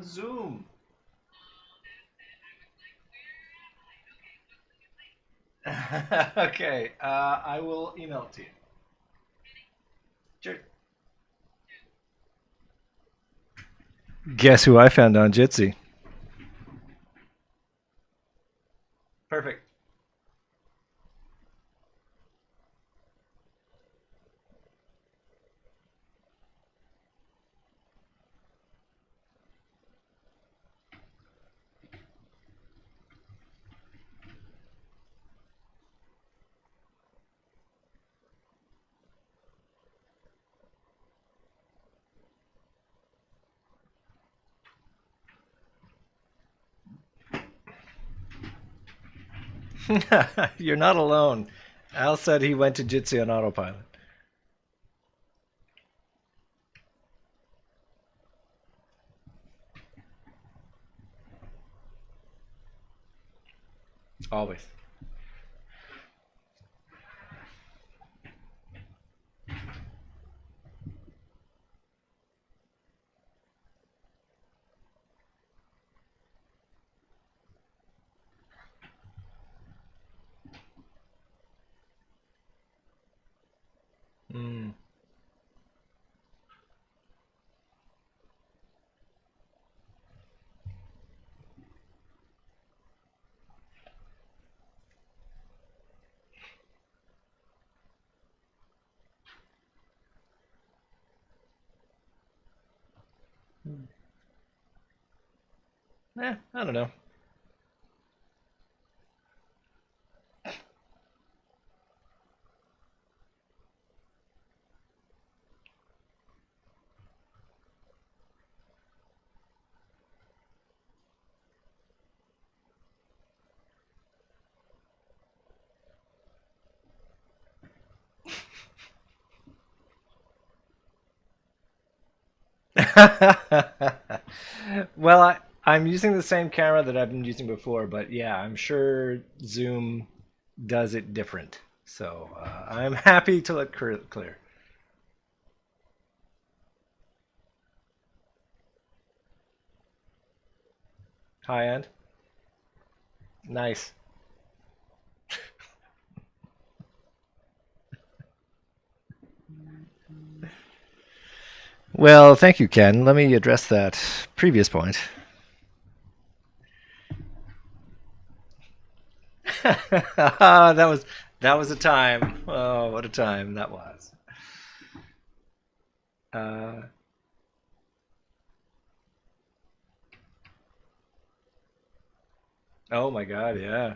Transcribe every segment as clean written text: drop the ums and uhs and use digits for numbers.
on Zoom. Okay, I will email it to you. Sure. Guess who I found on Jitsi? Perfect. You're not alone. Al said he went to Jitsi on autopilot. Always. Mm. I don't know. Well, I'm using the same camera that I've been using before, but yeah, I'm sure Zoom does it different. So I'm happy to look clear. High end. Nice. Well, thank you, Ken. Let me address that previous point. That was a time. Oh, what a time that was. Uh, oh my God, yeah,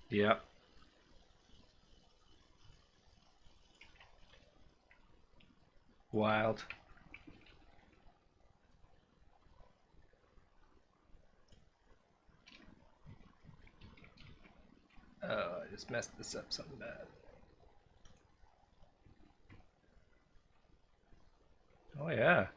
yep, wild. I just messed this up something bad. Oh yeah.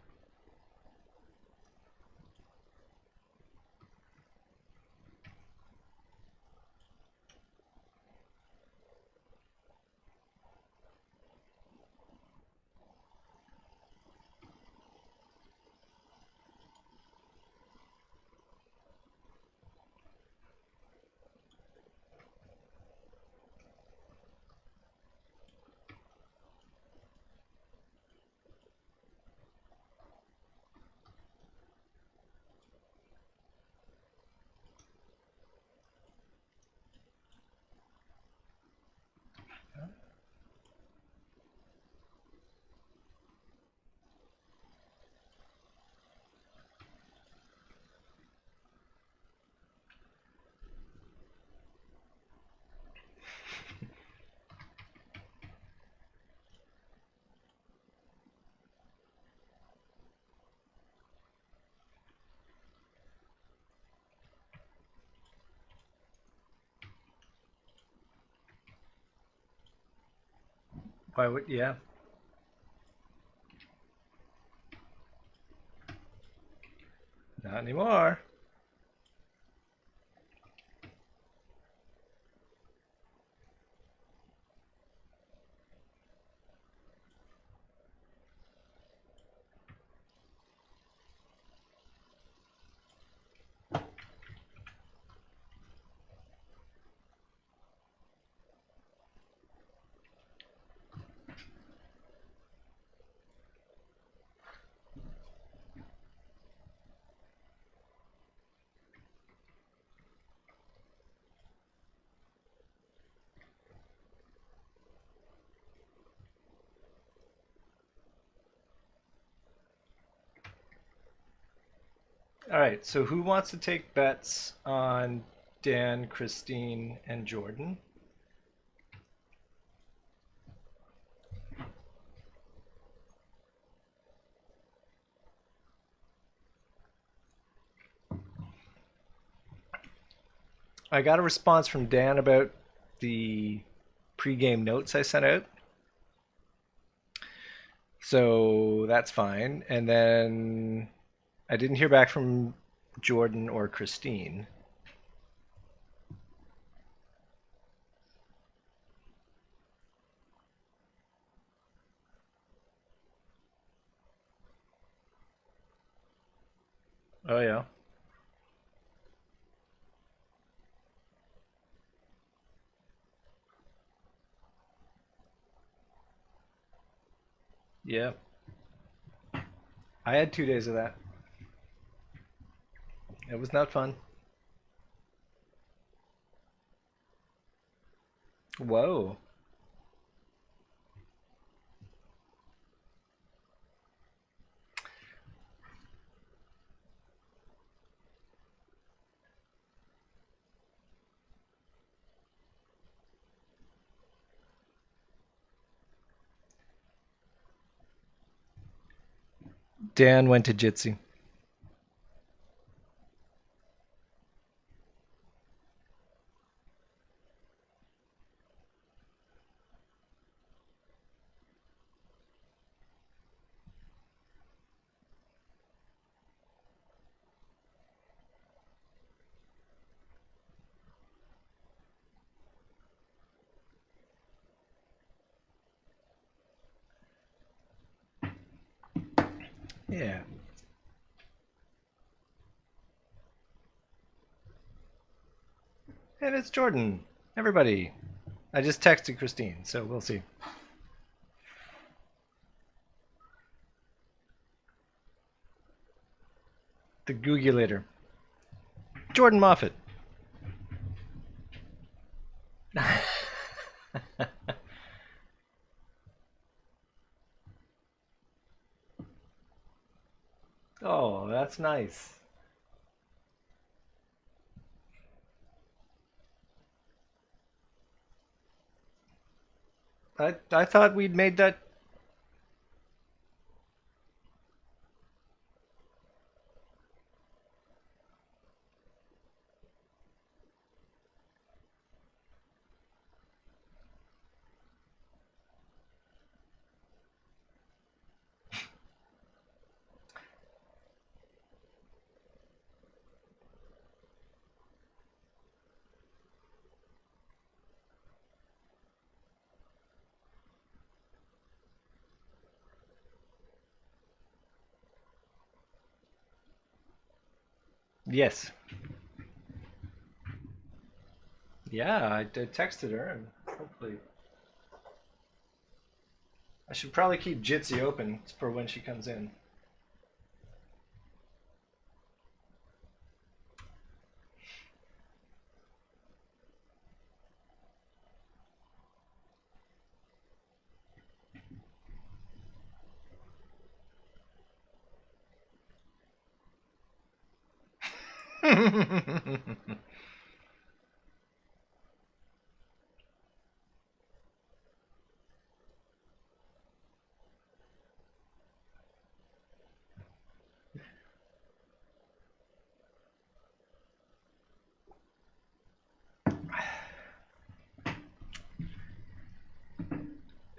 Why would yeah? Not anymore. All right, so who wants to take bets on Dan, Christine, and Jordan? I got a response from Dan about the pregame notes I sent out. So that's fine. And then I didn't hear back from Jordan or Christine. Oh, yeah. Yeah. I had 2 days of that. It was not fun. Whoa. Dan went to Jitsi. Yeah. And it's Jordan. Everybody. I just texted Christine, so we'll see. The Googulator. Jordan Moffat. Oh, that's nice. I thought we'd made that. Yes. Yeah, I texted her and hopefully. I should probably keep Jitsi open for when she comes in.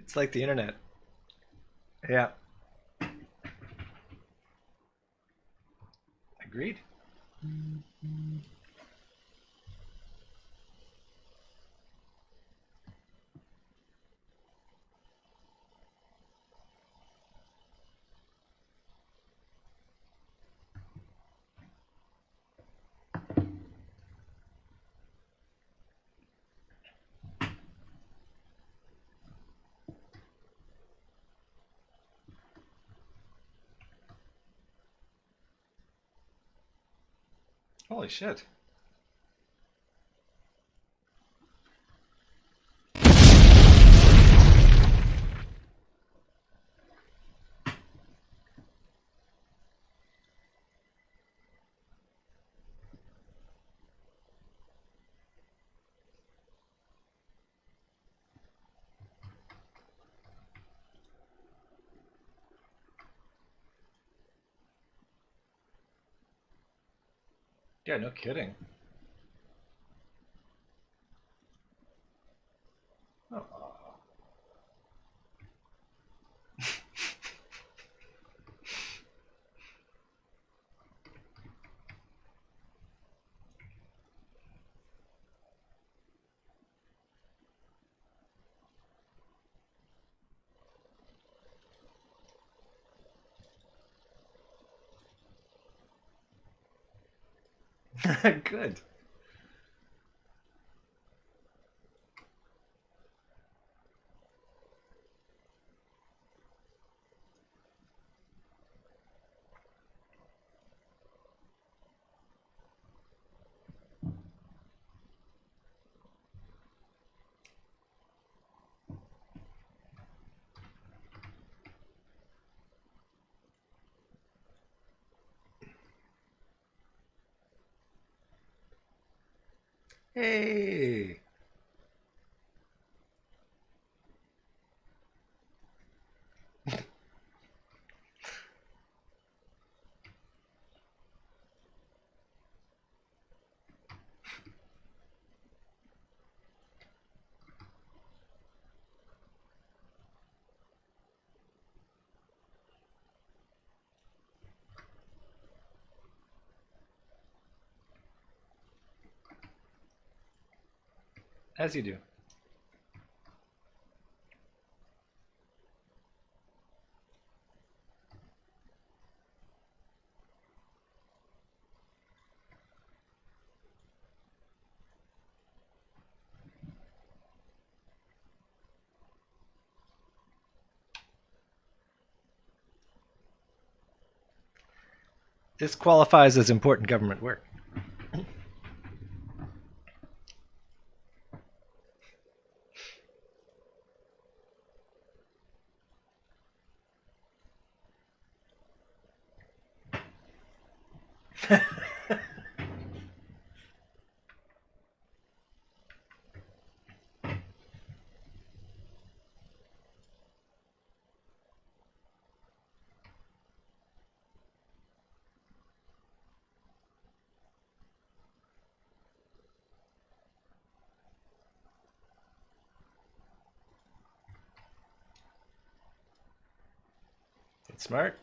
It's like the internet. Yeah. Agreed. Holy shit. Yeah, no kidding. Oh. Good. Hey. As you do. This qualifies as important government work. It's smart.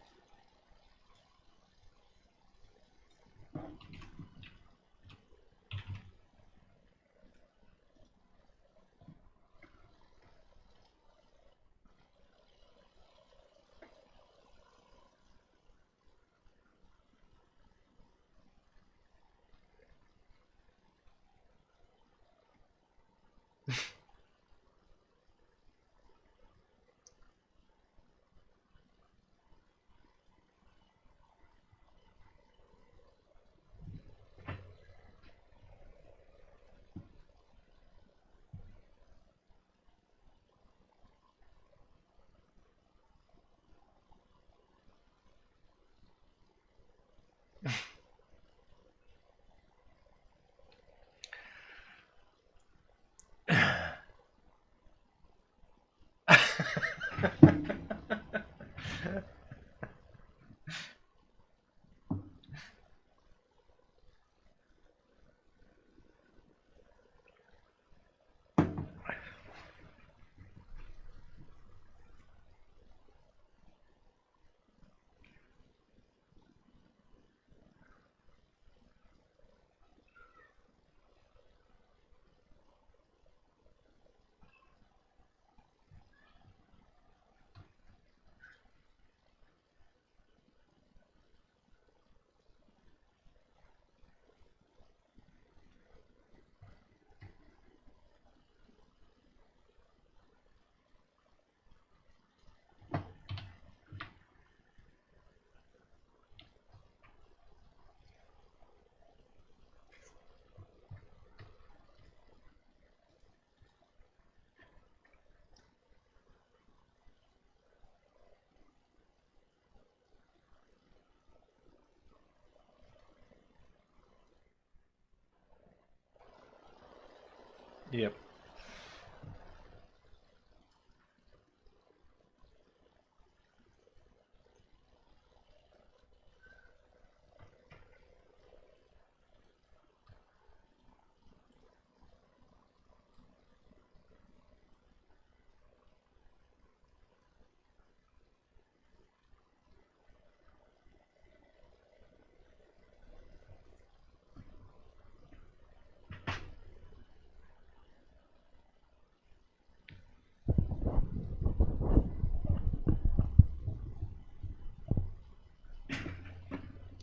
Yep.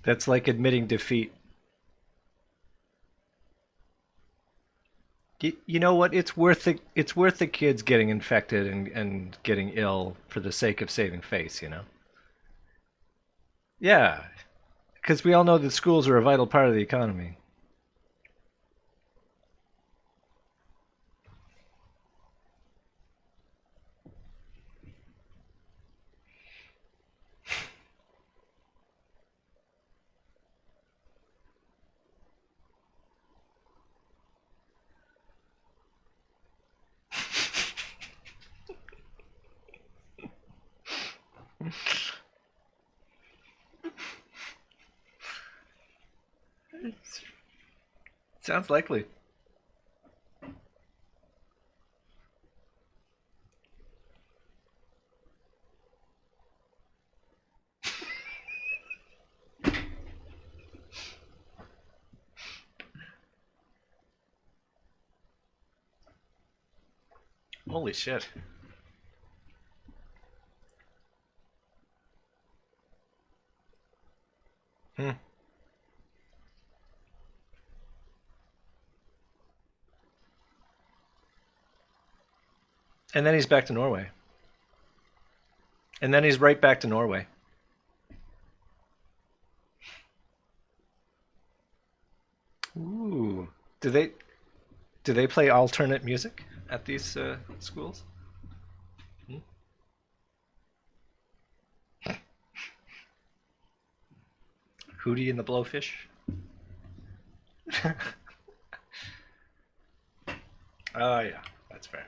That's like admitting defeat. You know what? It's worth the kids getting infected and getting ill for the sake of saving face, you know? Yeah, because we all know that schools are a vital part of the economy. Sounds likely. Holy shit. Hmm. And then he's back to Norway. And then he's right back to Norway. Ooh. Do they do they play alternate music at these schools? Hmm? Hootie and the Blowfish? Oh yeah, that's fair.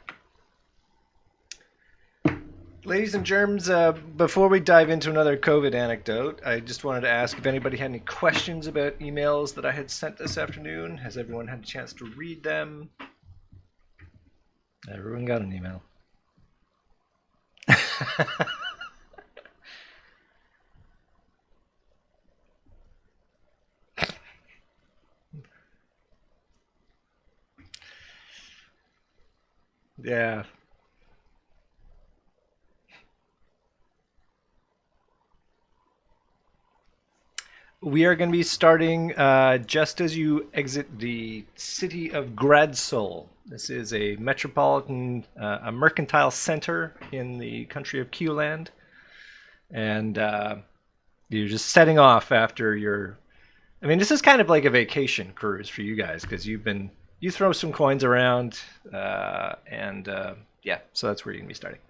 Ladies and germs, before we dive into another COVID anecdote, I just wanted to ask if anybody had any questions about emails that I had sent this afternoon. Has everyone had a chance to read them? Everyone got an email. Yeah. We are going to be starting just as you exit the city of Gradsol. This is a metropolitan, a mercantile center in the country of Kioland. And you're just setting off after your. I mean, this is kind of like a vacation cruise for you guys because you throw some coins around, and yeah, so that's where you're gonna be starting.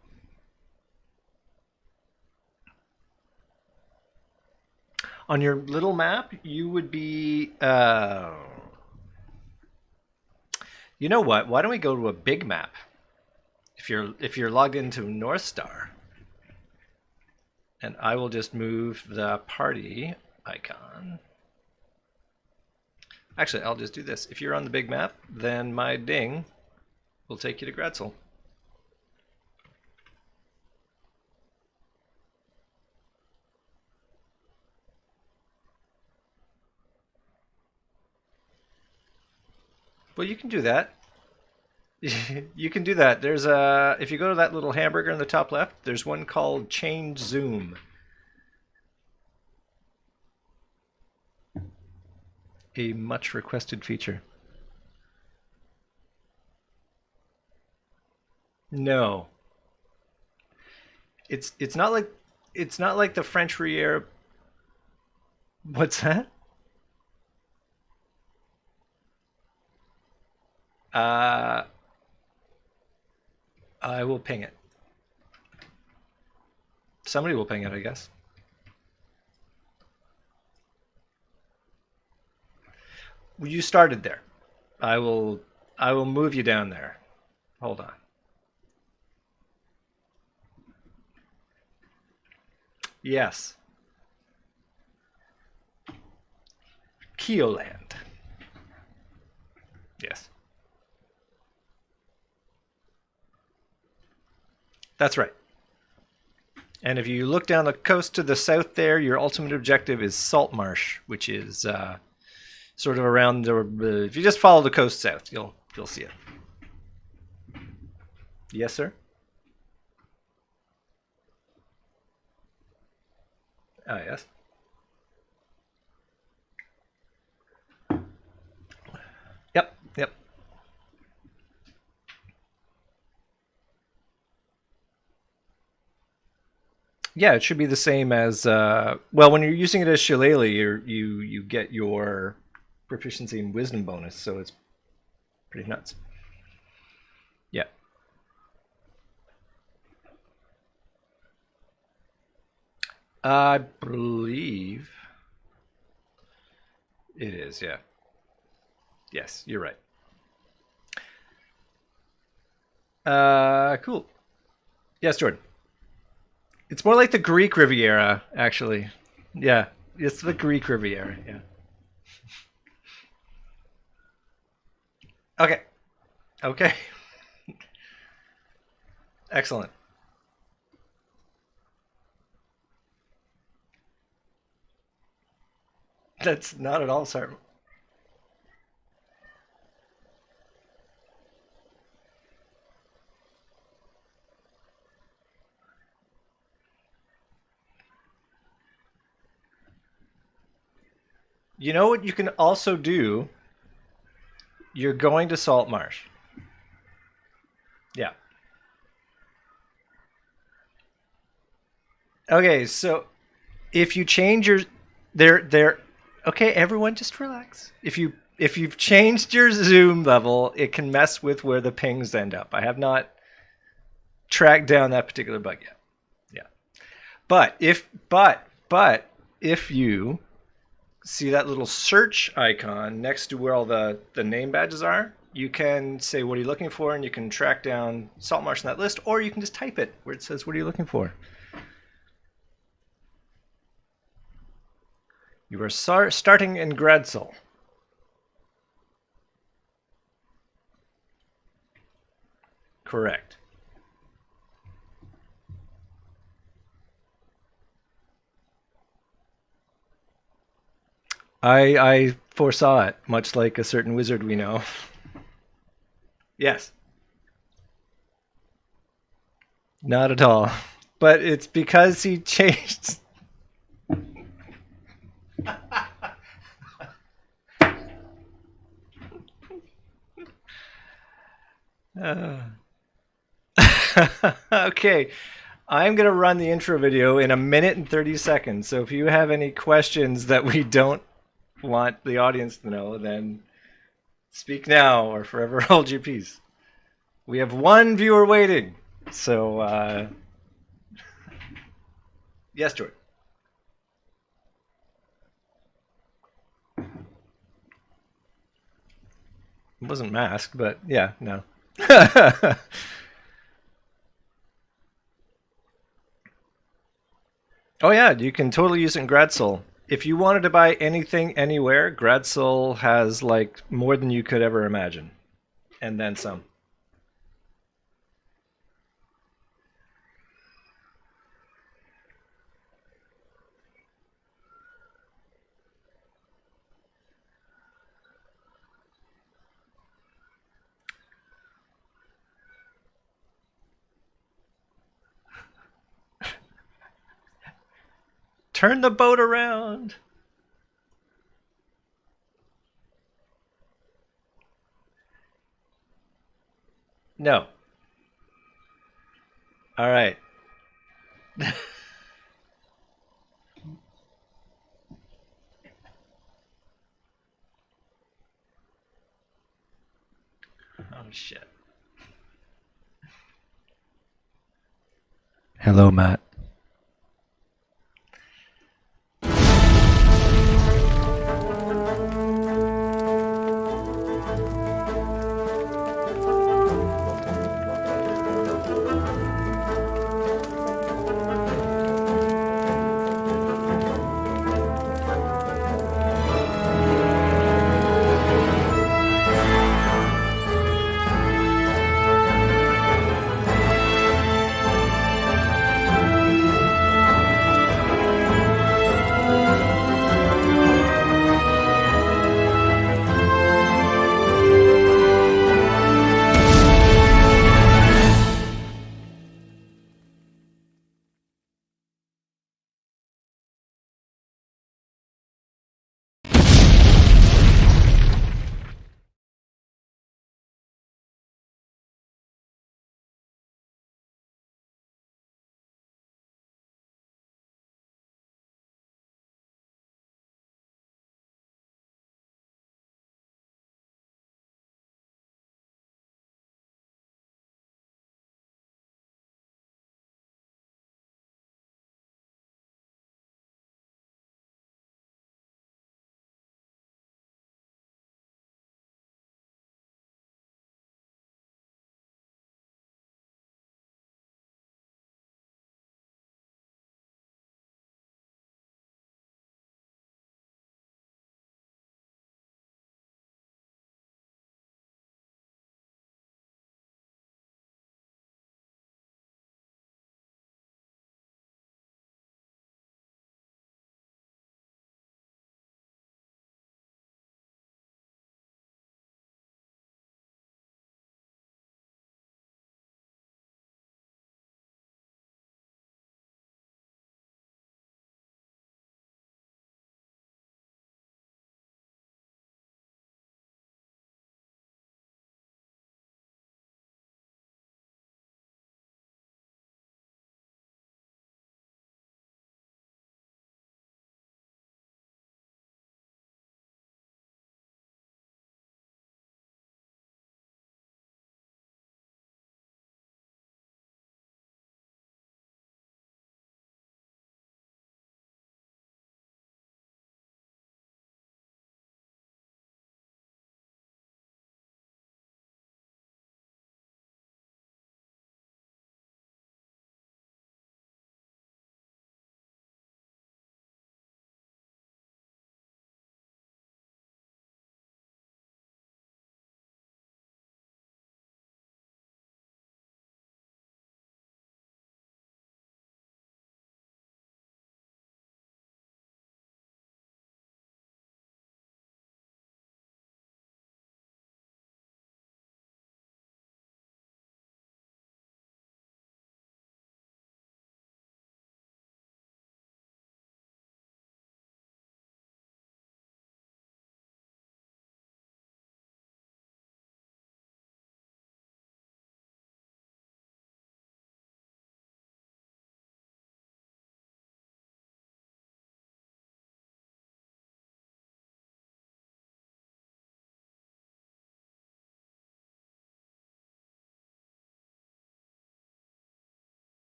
On your little map, you would be. You know what? Why don't we go to a big map? If you're logged into North Star, and I will just move the party icon. Actually, I'll just do this. If you're on the big map, then my ding will take you to Gretzel. Well, you can do that. You can do that. There's a if you go to that little hamburger in the top left, there's one called Change Zoom, a much requested feature. No, it's not like the French Riviera. What's that? Uh, I will ping it. Somebody will ping it, I guess. You started there. I will I will move you down there. Hold on. Yes, Keoland. Yes, that's right. And if you look down the coast to the south there, your ultimate objective is Saltmarsh, which is sort of around the. If you just follow the coast south, you'll see it. Yes, sir. Ah, yes. Yeah, it should be the same as well. When you're using it as shillelagh, you get your proficiency and wisdom bonus, so it's pretty nuts. Yeah, I believe it is. Yeah. Yes, you're right. Cool. Yes, Jordan. It's more like the Greek Riviera, actually. Yeah, it's the Greek Riviera. Yeah. Okay. Okay. Excellent. That's not at all certain. You know what you can also do? You're going to Salt Marsh. Yeah. Okay, so if you change your there okay, everyone just relax. If you've changed your zoom level, it can mess with where the pings end up. I have not tracked down that particular bug yet. Yeah. But if you see that little search icon next to where all the name badges are, you can say what are you looking for, and you can track down Saltmarsh in that list, or you can just type it where it says what are you looking for. You are starting in Gradsol. Correct. I foresaw it, much like a certain wizard we know. Yes, not at all. But it's because he changed. Uh, okay, I'm going to run the intro video in a minute and 30 seconds. So if you have any questions that we don't want the audience to know, then speak now or forever hold your peace. We have one viewer waiting. So, yes, George. It wasn't masked, but yeah, no. Oh yeah, you can totally use it in Gradsol. If you wanted to buy anything anywhere, Gradsol has like more than you could ever imagine, and then some. Turn the boat around. No. All right. Oh shit. Hello, Matt.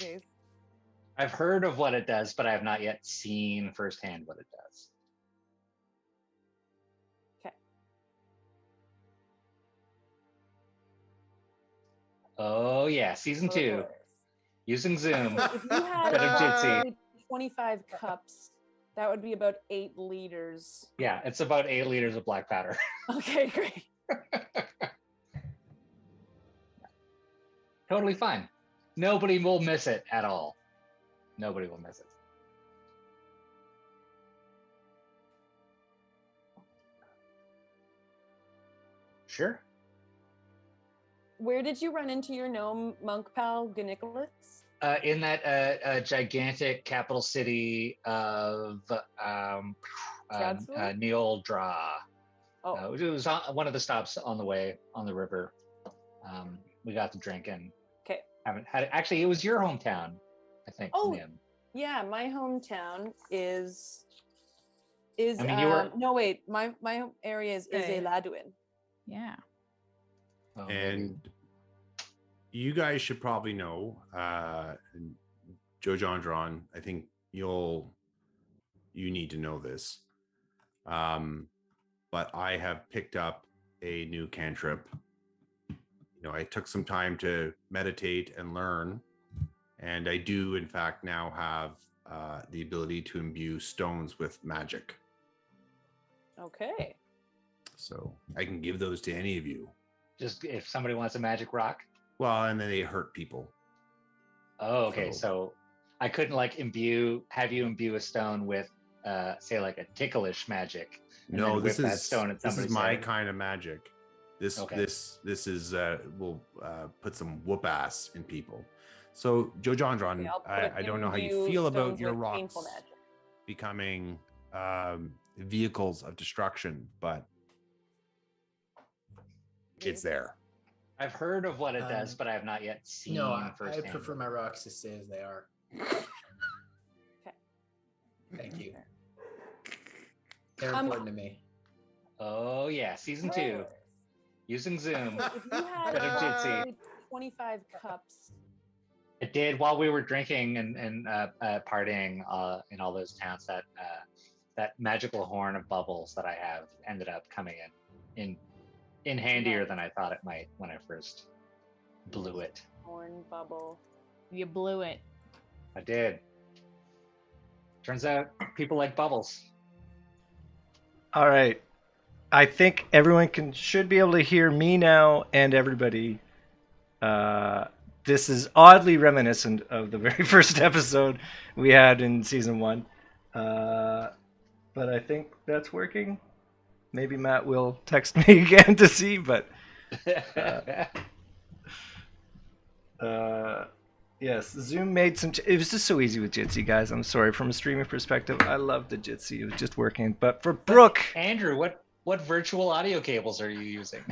case. I've heard of what it does, but I have not yet seen firsthand what it does. Okay. Oh yeah, season 2. Using Zoom. So if you had Bit of Jitsi. approximately 25 cups, that would be about 8 liters. Yeah, it's about 8 liters of black powder. Okay, great. Totally fine. Nobody will miss it at all. Nobody will miss it. Sure. Where did you run into your gnome monk pal, Gnicholas? In that gigantic capital city of Neol Dra. Oh. It was one of the stops on the way on the river. We got to drink and Okay. haven't had it. Actually, it was your hometown, I think. Oh, Nim. yeah. My hometown is. I mean, you were. No, wait. My area is Eladuin. Yeah. Oh, And you guys should probably know, Joe Jondron, I think you need to know this. But I have picked up a new cantrip. You know, I took some time to meditate and learn, and I do, in fact, now have the ability to imbue stones with magic. Okay. So I can give those to any of you. Just if somebody wants a magic rock. Well, and then they hurt people. Oh, okay. So I couldn't like have you imbue a stone with, say, like a ticklish magic. No, this is that stone at this is my head. kind of magic. This is will put some whoop ass in people. So Joe Jondron, I don't know how you feel about your rocks becoming vehicles of destruction, but it's there. I've heard of what it does, but I have not yet seen firsthand. I prefer my rocks to stay as they are. Okay. Thank you. They're important to me. Oh yeah, season 2. Using Zoom. If you had Bit of Jitsi. 25 cups. It did while we were drinking and partying in all those towns. That magical horn of bubbles that I have ended up coming in handier than I thought it might when I first blew it. Horn bubble. You blew it. I did. Turns out people like bubbles. All right. I think everyone should be able to hear me now and everybody. This is oddly reminiscent of the very first episode we had in season 1. But I think that's working. Maybe Matt will text me again to see, but yes, Zoom made some. It was just so easy with Jitsi, guys. I'm sorry. From a streaming perspective, I love the Jitsi. It was just working. But for Brooke, Andrew, what virtual audio cables are you using?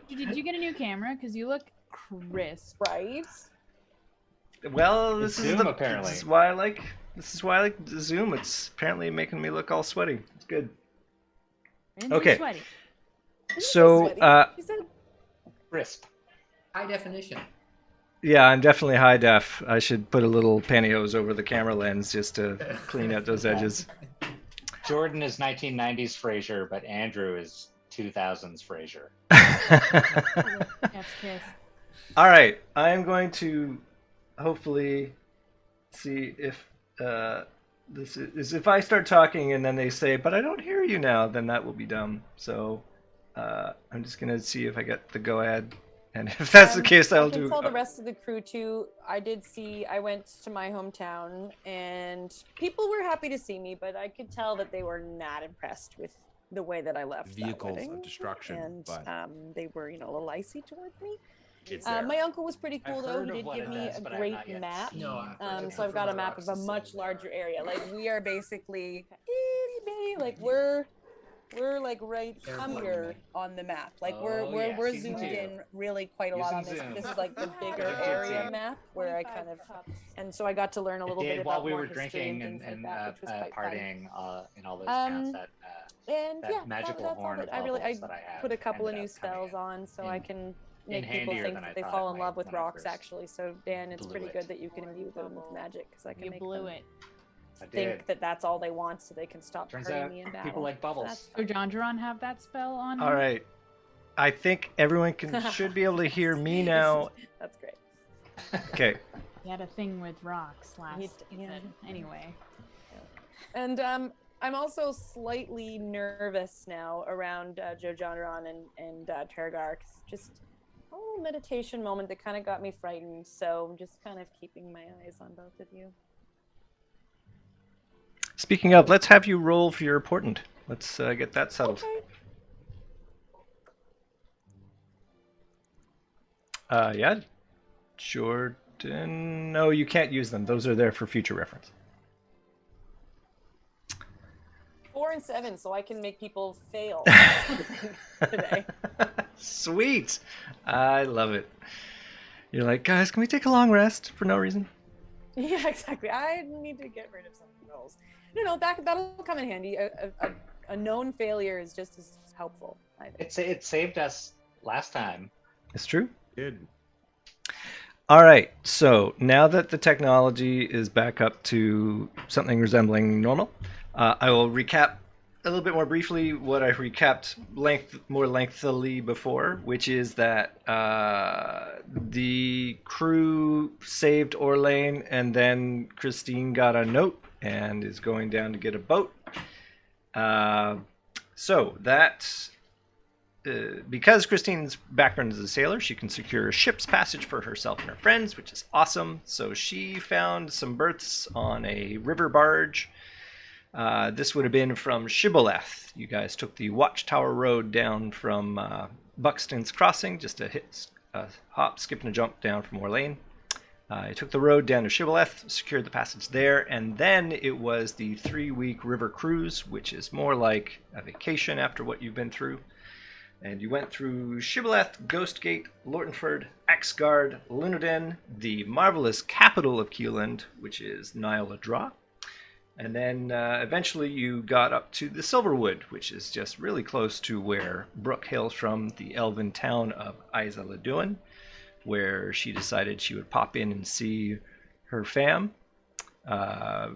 Did you get a new camera? Because you look crisp. Right? Well, It's Zoom, apparently. This is why I like Zoom. It's apparently making me look all sweaty. It's good. Okay. Sweaty. So, Crisp. High definition. yeah, I'm definitely high def. I should put a little pantyhose over the camera lens just to clean out those edges. Jordan is 1990s Frasier, but Andrew is 2000s Frasier. All right, I am going to hopefully see if this is if I start talking and then they say, "But I don't hear you now," then that will be dumb. So I'm just gonna see if I get the go ahead, and if that's the case, I'll do. I can tell the rest of the crew too. I went to my hometown, and people were happy to see me, but I could tell that they were not impressed with the way that I left. Vehicles that of destruction, and but they were, a little icy towards me. it's there. My uncle was pretty cool though. He heard of did what give it me does, a but I've great not yet map. seen. So I've got a map of a much larger area. Like we are basically itty bitty. Like we're like right here on the map. Like we're season zoomed 2. in really quite a lot on this. Using Zoom. This is like the bigger Bit of area Jitsi. map where I kind of, and so I got to learn a little bit while about we more were history drinking and things and like that, which was quite fun. partying in all those towns. And that yeah, magical that's all horn it. of I bubbles that I have put a couple of ended new up coming spells on, so I can make people handier think than I that they thought fall it in might love with when I rocks, first actually. So, Dan, it's blew pretty it. good that you can imbue them with magic, because I can You make blew them it. I did. think that that's all they want, so they can stop Turns hurting out me in battle. people like bubbles. So Jondron have that spell on All him? right. I think everyone should be able to hear me now. That's great. Okay. He had a thing with rocks last Yeah. season. Anyway. And I'm also slightly nervous now around Joe Jonron and Tergar, 'cause just a little meditation moment that kind of got me frightened. So I'm just kind of keeping my eyes on both of you. Speaking of, let's have you roll for your important. Let's get that settled. Okay. Yeah. Jordan. No, you can't use them. Those are there for future reference. 4 and 7, so I can make people fail today. Sweet. I love it. You're like, guys, can we take a long rest for no reason? Yeah, exactly. I need to get rid of some rolls. No, that'll come in handy. A known failure is just as helpful, I think. It saved us last time. It's true. Good. All right. So now that the technology is back up to something resembling normal, I will recap a little bit more briefly what I recapped more lengthily before, which is that the crew saved Orlane, and then Christine got a note and is going down to get a boat. So that because Christine's background as a sailor, she can secure a ship's passage for herself and her friends, which is awesome. So she found some berths on a river barge. This would have been from Shibboleth. You guys took the Watchtower Road down from Buxton's Crossing, just a hop, skip, and a jump down from Orlane. I took the road down to Shibboleth, secured the passage there, and then it was the 3-week river cruise, which is more like a vacation after what you've been through. And you went through Shibboleth, Ghostgate, Lortonford, Axgard, Lunaden, the marvelous capital of Keeland, which is Nyla Dra. And then eventually you got up to the Silverwood, which is just really close to where Brooke hails from, the elven town of Isa Leduin, where she decided she would pop in and see her fam. I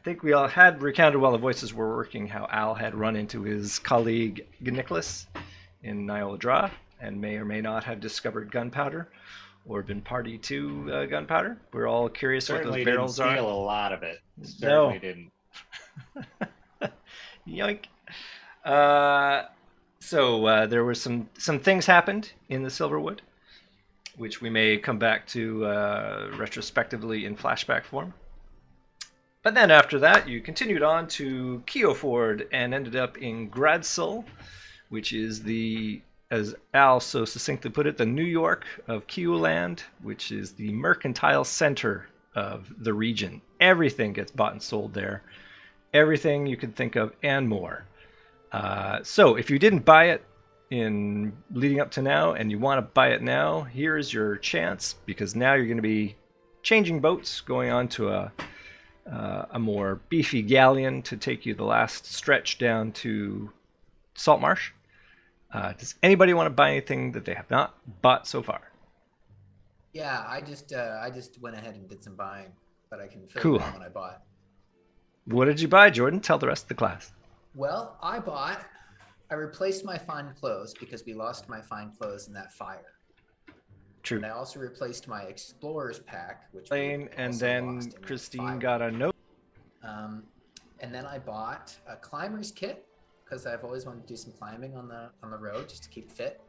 think we all had recounted while the voices were working how Al had run into his colleague Nicholas in Nyla Dra and may or may not have discovered gunpowder or been party to gunpowder. We're all curious what those barrels didn't steal are. a lot of it. Certainly didn't. Yoink. So there were some things happened in the Silverwood, which we may come back to retrospectively in flashback form. But then after that, you continued on to Keoford and ended up in Gradsul, which is as Al so succinctly put it, the New York of Keoland, which is the mercantile center of the region. Everything gets bought and sold there. Everything you could think of and more. So if you didn't buy it in leading up to now and you want to buy it now, here's your chance, because now you're going to be changing boats, going on to a more beefy galleon to take you the last stretch down to Saltmarsh. Does anybody want to buy anything that they have not bought so far? Yeah, I just went ahead and did some buying, but I can fill Cool. you in what I bought. What did you buy, Jordan? Tell the rest of the class. Well, I replaced my fine clothes because we lost my fine clothes in that fire. True. And I also replaced my explorer's pack, which Lane, and then Christine got a note. And then I bought a climber's kit because I've always wanted to do some climbing on the road just to keep fit,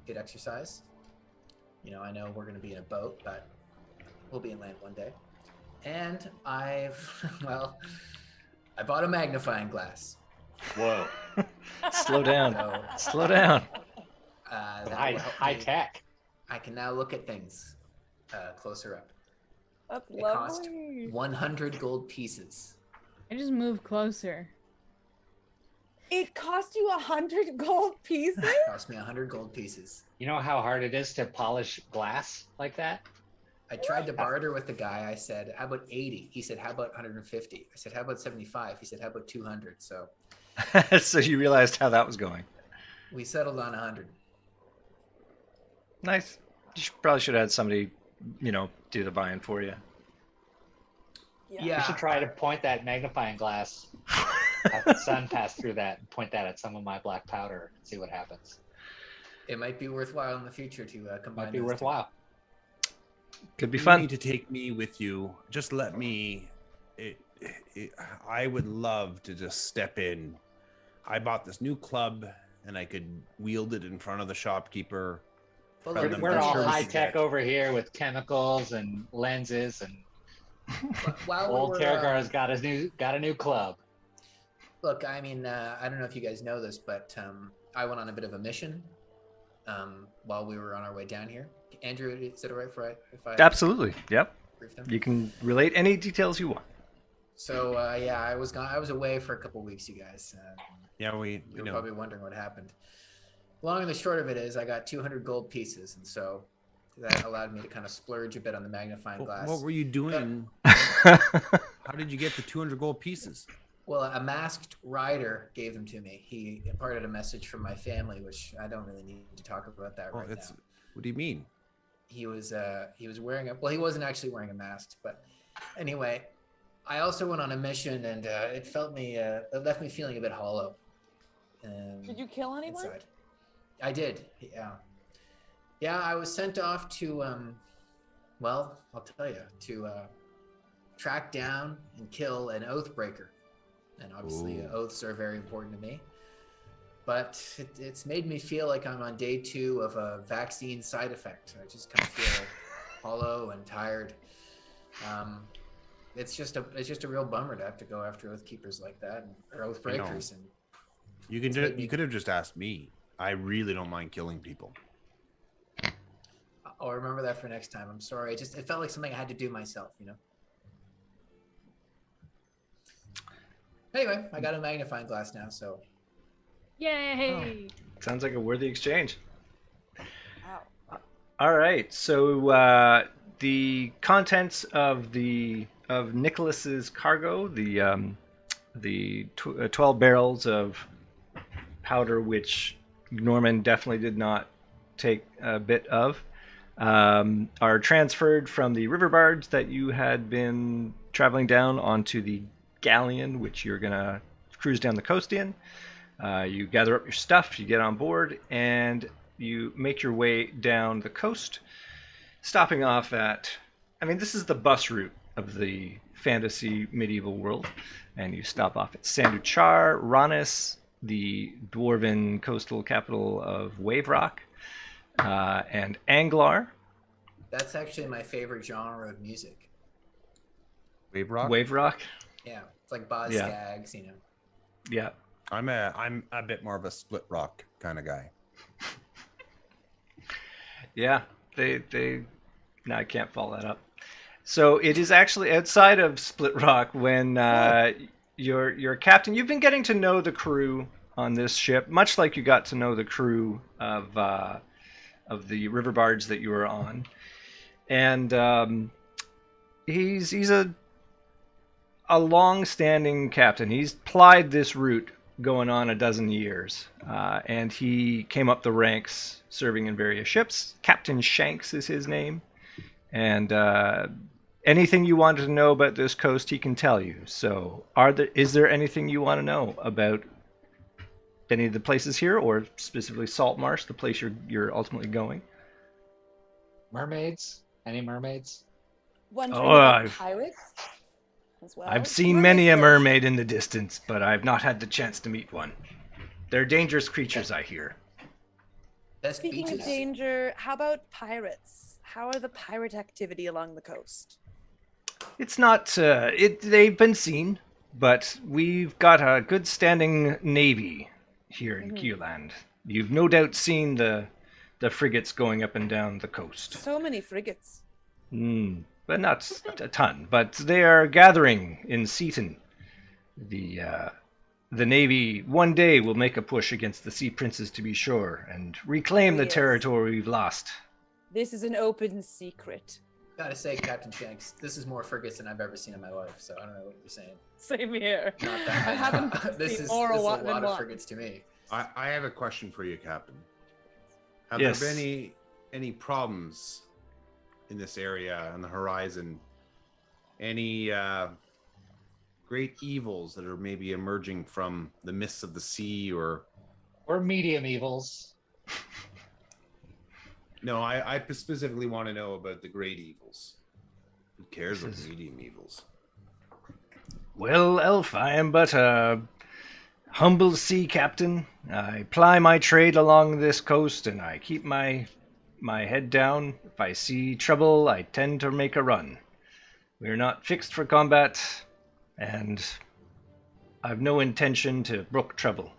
get exercise. You know, I know we're going to be in a boat, but we'll be in land one day. And I bought a magnifying glass. Whoa. Slow down. So, Slow down. that will help High me. tech. I can now look at things closer up. That's It cost lovely. 100 gold pieces. I just moved closer. It cost you 100 gold pieces? It cost me 100 gold pieces. You know how hard it is to polish glass like that? I tried to barter with the guy. I said, how about 80? He said, how about 150? I said, how about 75? He said, how about 200? So So you realized how that was going. we settled on 100. Nice. Probably should have had somebody, do the buy-in for you. Yeah. You should try to point that magnifying glass, have the sun pass through that, and point that at some of my black powder and see what happens. It might be worthwhile in the future to combine. Might be those worthwhile. Could be You fun. need to take me with you. Just let me. I would love to just step in. I bought this new club, and I could wield it in front of the shopkeeper. Well, Tell look, them We're for all sure high to tech get. over here with chemicals and lenses, and while old we were, Terragar's got a new club. look, I mean, I don't know if you guys know this, but I went on a bit of a mission while we were on our way down here. Andrew, is it all right if I Absolutely. Yep. brief them? You can relate any details you want. So yeah, I was gone. I was away for a couple weeks, you guys. Yeah, we You're know. probably wondering what happened. Long and the short of it is, I got 200 gold pieces, and so that allowed me to kind of splurge a bit on the magnifying glass. What were you doing? How did you get the 200 gold pieces? Well, a masked rider gave them to me. He imparted a message from my family, which I don't really need to talk about that right now. What do you mean? He was wearing he wasn't actually wearing a mask, but anyway, I also went on a mission, and it left me feeling a bit hollow. Did you kill anyone? Inside. I did. Yeah. I was sent off to well, I'll tell you, to track down and kill an oath breaker, and obviously oaths are very important to me. But it's made me feel like I'm on day 2 of a vaccine side effect. I just kind of feel hollow and tired. It's just a real bummer to have to go after oath keepers like that, or oath breakers. And you could have just asked me. I really don't mind killing people. I'll remember that for next time. I'm sorry. It felt like something I had to do myself, Anyway, I got a magnifying glass now, so. Yay! Sounds like a worthy exchange. Wow. All right. So the contents of Nicholas's cargo, the 12 barrels of powder, which Norman definitely did not take a bit of, are transferred from the river barge that you had been traveling down onto the galleon, which you're gonna cruise down the coast in. You gather up your stuff, you get on board, and you make your way down the coast, stopping off at, this is the bus route of the fantasy medieval world, and you stop off at Sanduchar, Ranis, the dwarven coastal capital of Wave Rock, and Anglar. That's actually my favorite genre of music. Wave rock. Wave Rock. Yeah, it's like Boz Skaggs, Yeah. I'm a bit more of a split rock kind of guy. Yeah, no, I can't follow that up. So it is actually outside of Split Rock when your captain. You've been getting to know the crew on this ship, much like you got to know the crew of the river barge that you were on, and he's a long-standing captain. He's plied this route going on a dozen years, and he came up the ranks serving in various ships. Captain Shanks is his name, and anything you wanted to know about this coast, he can tell you. So, is there anything you want to know about any of the places here, or specifically Saltmarsh, the place you're ultimately going? Mermaids? Any mermaids? Wondering about pirates as well. I've seen many a mermaid in the distance, but I've not had the chance to meet one. They're dangerous creatures, I hear. Speaking of danger, how about pirates? How are the pirate activity along the coast? It's not. They've been seen, but we've got a good standing navy here in Keeland. You've no doubt seen the frigates going up and down the coast. So many frigates. But not a ton. But they are gathering in Seaton. The navy one day will make a push against the Sea Princes, to be sure, and reclaim the territory we've lost. This is an open secret. Gotta say, Captain Shanks, this is more frigates than I've ever seen in my life, so I don't know what you're saying. Same here. Not that I haven't this seen is more a than lot of one. frigates to me. I have a question for you, Captain. Have Yes. there been any problems in this area on the horizon? Any great evils that are maybe emerging from the mists of the sea, or medium evils? No, I specifically want to know about the great evils. Who cares about medium evils? Well, Elf, I am but a humble sea captain. I ply my trade along this coast, and I keep my head down. If I see trouble, I tend to make a run. We're not fixed for combat, and I've no intention to brook trouble.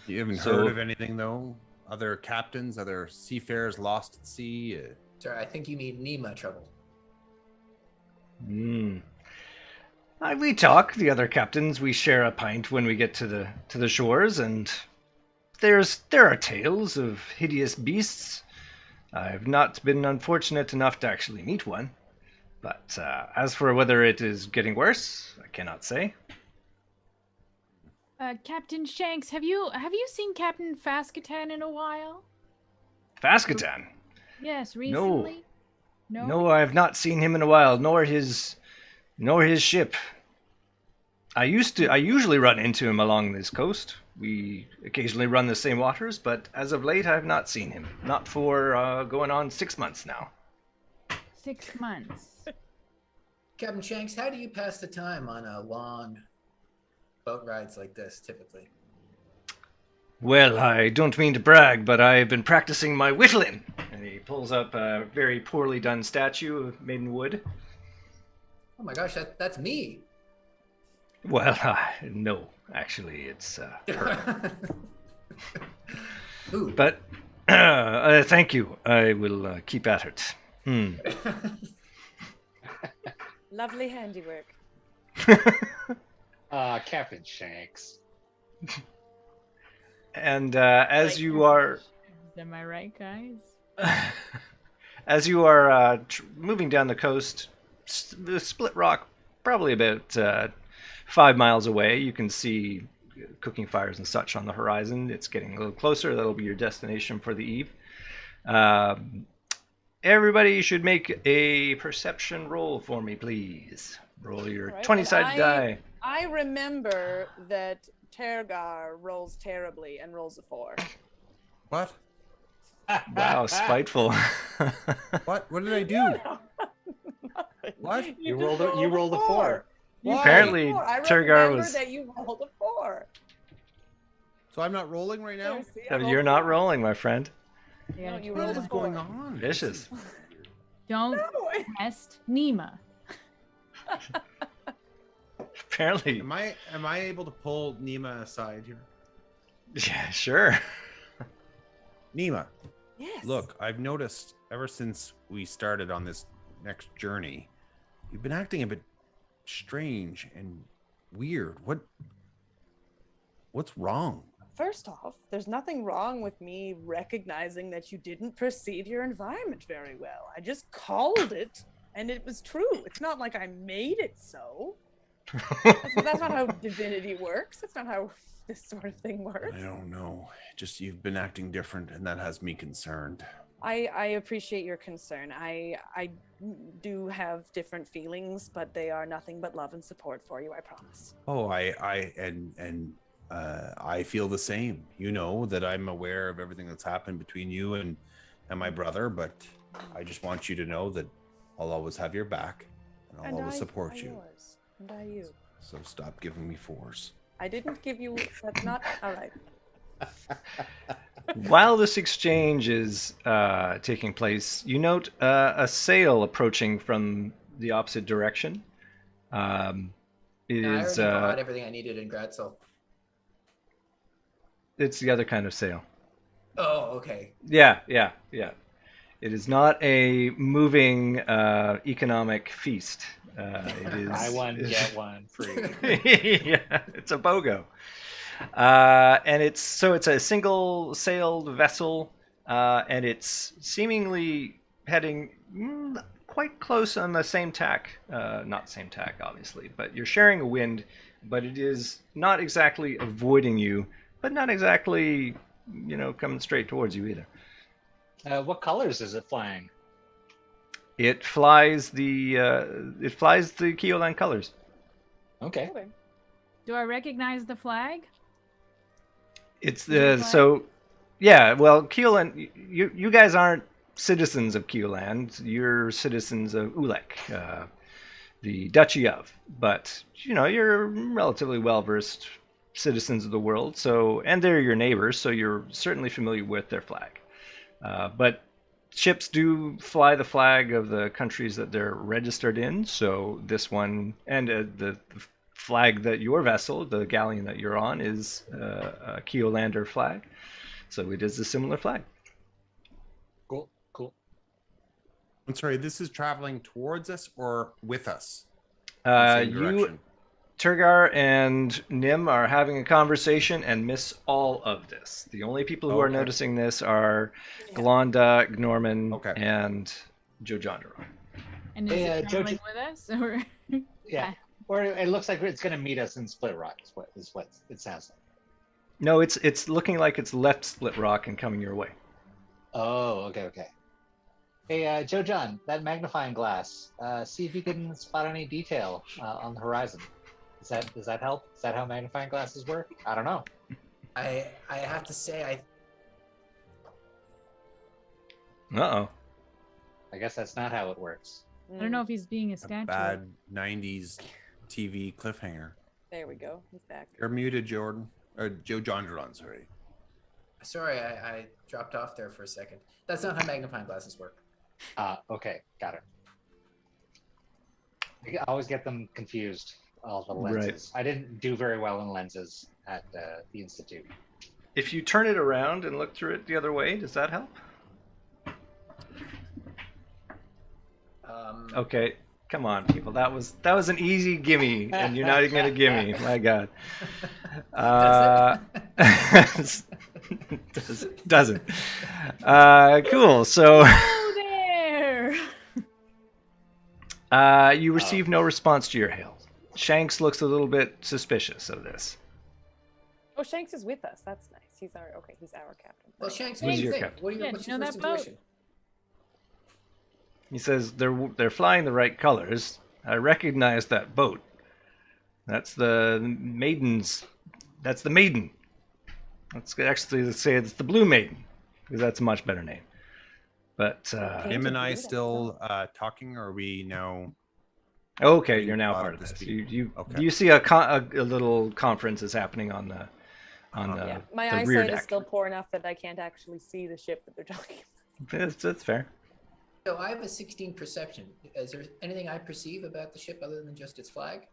You haven't heard of anything, though? Other captains, other seafarers lost at sea? Sorry, I think you mean Nima trouble. We talk, the other captains. We share a pint when we get to the shores, and there are tales of hideous beasts. I've not been unfortunate enough to actually meet one. But as for whether it is getting worse, I cannot say. Captain Shanks, have you seen Captain Faskatan in a while? Faskatan? Yes, recently. No, I have not seen him in a while, nor his ship. I usually run into him along this coast. We occasionally run the same waters, but as of late, I have not seen him. Not for going on 6 months now. 6 months. Captain Shanks, how do you pass the time on a long boat rides like this, typically? Well, I don't mean to brag, but I've been practicing my whittling. And he pulls up a very poorly done statue made in wood. Oh my gosh, that's me. Well, no, actually, it's her. Ooh. But thank you. I will keep at it. Lovely handiwork. Captain Shanks. And as you are... Am I right, guys? As you are moving down the coast, the Split Rock, probably about 5 miles away, you can see cooking fires and such on the horizon. It's getting a little closer. That'll be your destination for the eve. Everybody should make a perception roll for me, please. Roll your 20-sided die. I remember that Tergar rolls terribly and rolls a 4. What? Wow, spiteful. What did I do? What? You rolled a 4. Apparently, Tergar was... that you rolled a 4. So I'm not rolling right now? You're not rolling, my friend. No, you What rolled a is 4. going on? Vicious. Don't test Nima. Apparently. Am I able to pull Nima aside here? Yeah, sure. Nima. Yes. Look, I've noticed ever since we started on this next journey, you've been acting a bit strange and weird. What's wrong? First off, there's nothing wrong with me recognizing that you didn't perceive your environment very well. I just called it, and it was true. It's not like I made it so. That's not how divinity works. That's not how this sort of thing works. I don't know. Just you've been acting different, and that has me concerned. I appreciate your concern. I do have different feelings, but they are nothing but love and support for you, I promise. Oh, I feel the same. You know that I'm aware of everything that's happened between you and my brother, but I just want you to know that I'll always have your back, and I'll always support you. Yours, and I you. So stop giving me 4s. I didn't give you. That's not all right. While this exchange is taking place, you note a sail approaching from the opposite direction. I already bought everything I needed in Gratzel. It's the other kind of sail. Oh, okay. Yeah. It is not a moving economic feast. It is. Buy one, get one free. Yeah, it's a BOGO. And it's a single sailed vessel, and it's seemingly heading quite close on the same tack. Not same tack, obviously, but you're sharing a wind, but it is not exactly avoiding you, but not exactly, coming straight towards you either. What colors is it flying? It flies the Keolan colors. Okay. Do I recognize the flag? It's Your the flag? so yeah. Well, Keolan, you guys aren't citizens of Keoland. You're citizens of Ulek, the Duchy of. But you're relatively well versed citizens of the world. So and they're your neighbors, so you're certainly familiar with their flag. But ships do fly the flag of the countries that they're registered in. So this one and the flag that your vessel, the galleon that you're on, is a Keolander flag. So it is a similar flag. Cool. Cool. I'm sorry, this is traveling towards us or with us? In the same direction? Turgar and Nim are having a conversation and miss all of this. The only people who are noticing this are Galanda, Norman, and Jojandaron. And is it traveling with us? Or yeah. Or it looks like it's going to meet us in Split Rock, is what it sounds like. No, it's looking like it's left Split Rock and coming your way. Oh, okay. Hey, Joe John, that magnifying glass. See if you can spot any detail on the horizon. Does that help? Is that how magnifying glasses work? I don't know. I have to say Uh-oh. I guess that's not how it works. I don't know if he's being a statue. Bad 90s TV cliffhanger. There we go. He's back. You're muted, Jordan. Or Joe Jondron, sorry. Sorry, I dropped off there for a second. That's not how magnifying glasses work. Okay, got it. I always get them confused, all the lenses. Right. I didn't do very well in lenses at the Institute. If you turn it around and look through it the other way, does that help? Okay, come on, people. That was an easy gimme, and you're not even gonna gimme. My God. Doesn't. Cool. So. You receive no response to your hail. Shanks looks a little bit suspicious of this. Oh, Shanks is with us. That's nice. He's our captain. Well, Shanks, what's your captain? What's your first intuition? He says they're flying the right colors. I recognize that boat. That's the Maiden's. That's the Maiden. Let's actually say it's the Blue Maiden, because that's a much better name. But him and I still talking, or are we now? Okay, you're now part of this. You see a little conference is happening on the yeah. My eyesight rear deck. Is still poor enough that I can't actually see the ship that they're talking about. That's fair. So I have a 16 perception. Is there anything I perceive about the ship other than just its flag?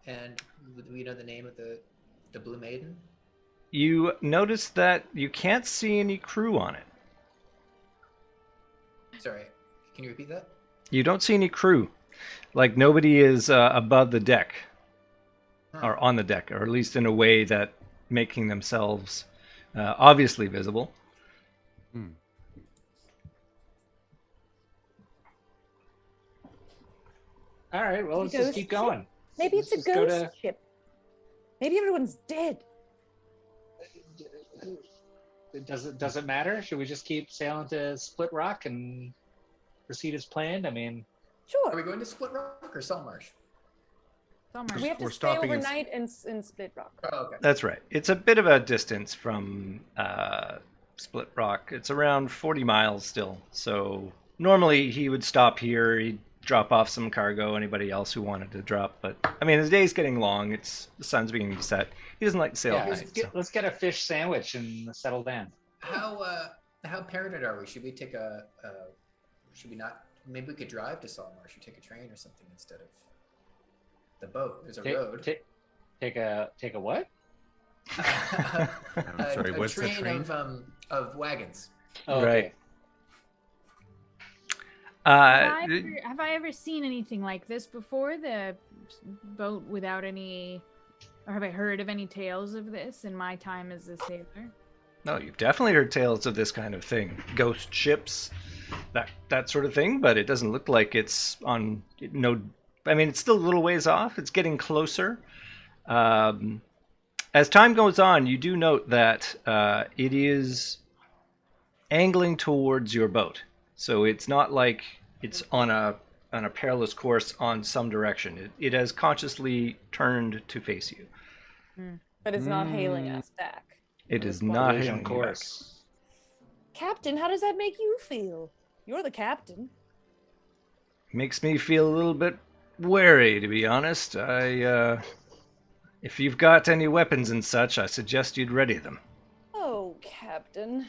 And do we know the name of the Blue Maiden? You notice that you can't see any crew on it. Sorry, can you repeat that? You don't see any crew. Like nobody is above the deck or on the deck, or at least in a way that making themselves obviously visible. All right, well, let's just keep going. Maybe it's a ghost ship. Maybe everyone's dead. Does it matter? Should we just keep sailing to Split Rock and proceed as planned? I mean, sure. Are we going to Split Rock or Saltmarsh? Saltmarsh. We have to stay overnight in Split Rock. Oh, okay. That's right. It's a bit of a distance from Split Rock. It's around 40 miles still. So normally he would stop here. He'd drop off some cargo, anybody else who wanted to drop. But I mean, the day's getting long. The sun's beginning to set. He doesn't like to sail at night. Let's get a fish sandwich and settle down. How paranoid are we? Should we take should we not? Maybe we could drive to Saltmarsh or take a train or something instead of the boat. There's a road. Take a what? I'm sorry. What's the train? Of wagons. Oh, okay. Right. Have I ever seen anything like this before? The boat without any, or have I heard of any tales of this in my time as a sailor? No, you've definitely heard tales of this kind of thing. Ghost ships, that sort of thing, but it doesn't look like it's on I mean, it's still a little ways off. It's getting closer. As time goes on, you do note that it is angling towards your boat. So it's not like it's on a perilous course on some direction. It has consciously turned to face you. But it's not hailing us back. It is not hailing you back. Captain, how does that make you feel? You're the captain. Makes me feel a little bit wary, to be honest. If you've got any weapons and such, I suggest you'd ready them. Oh, Captain.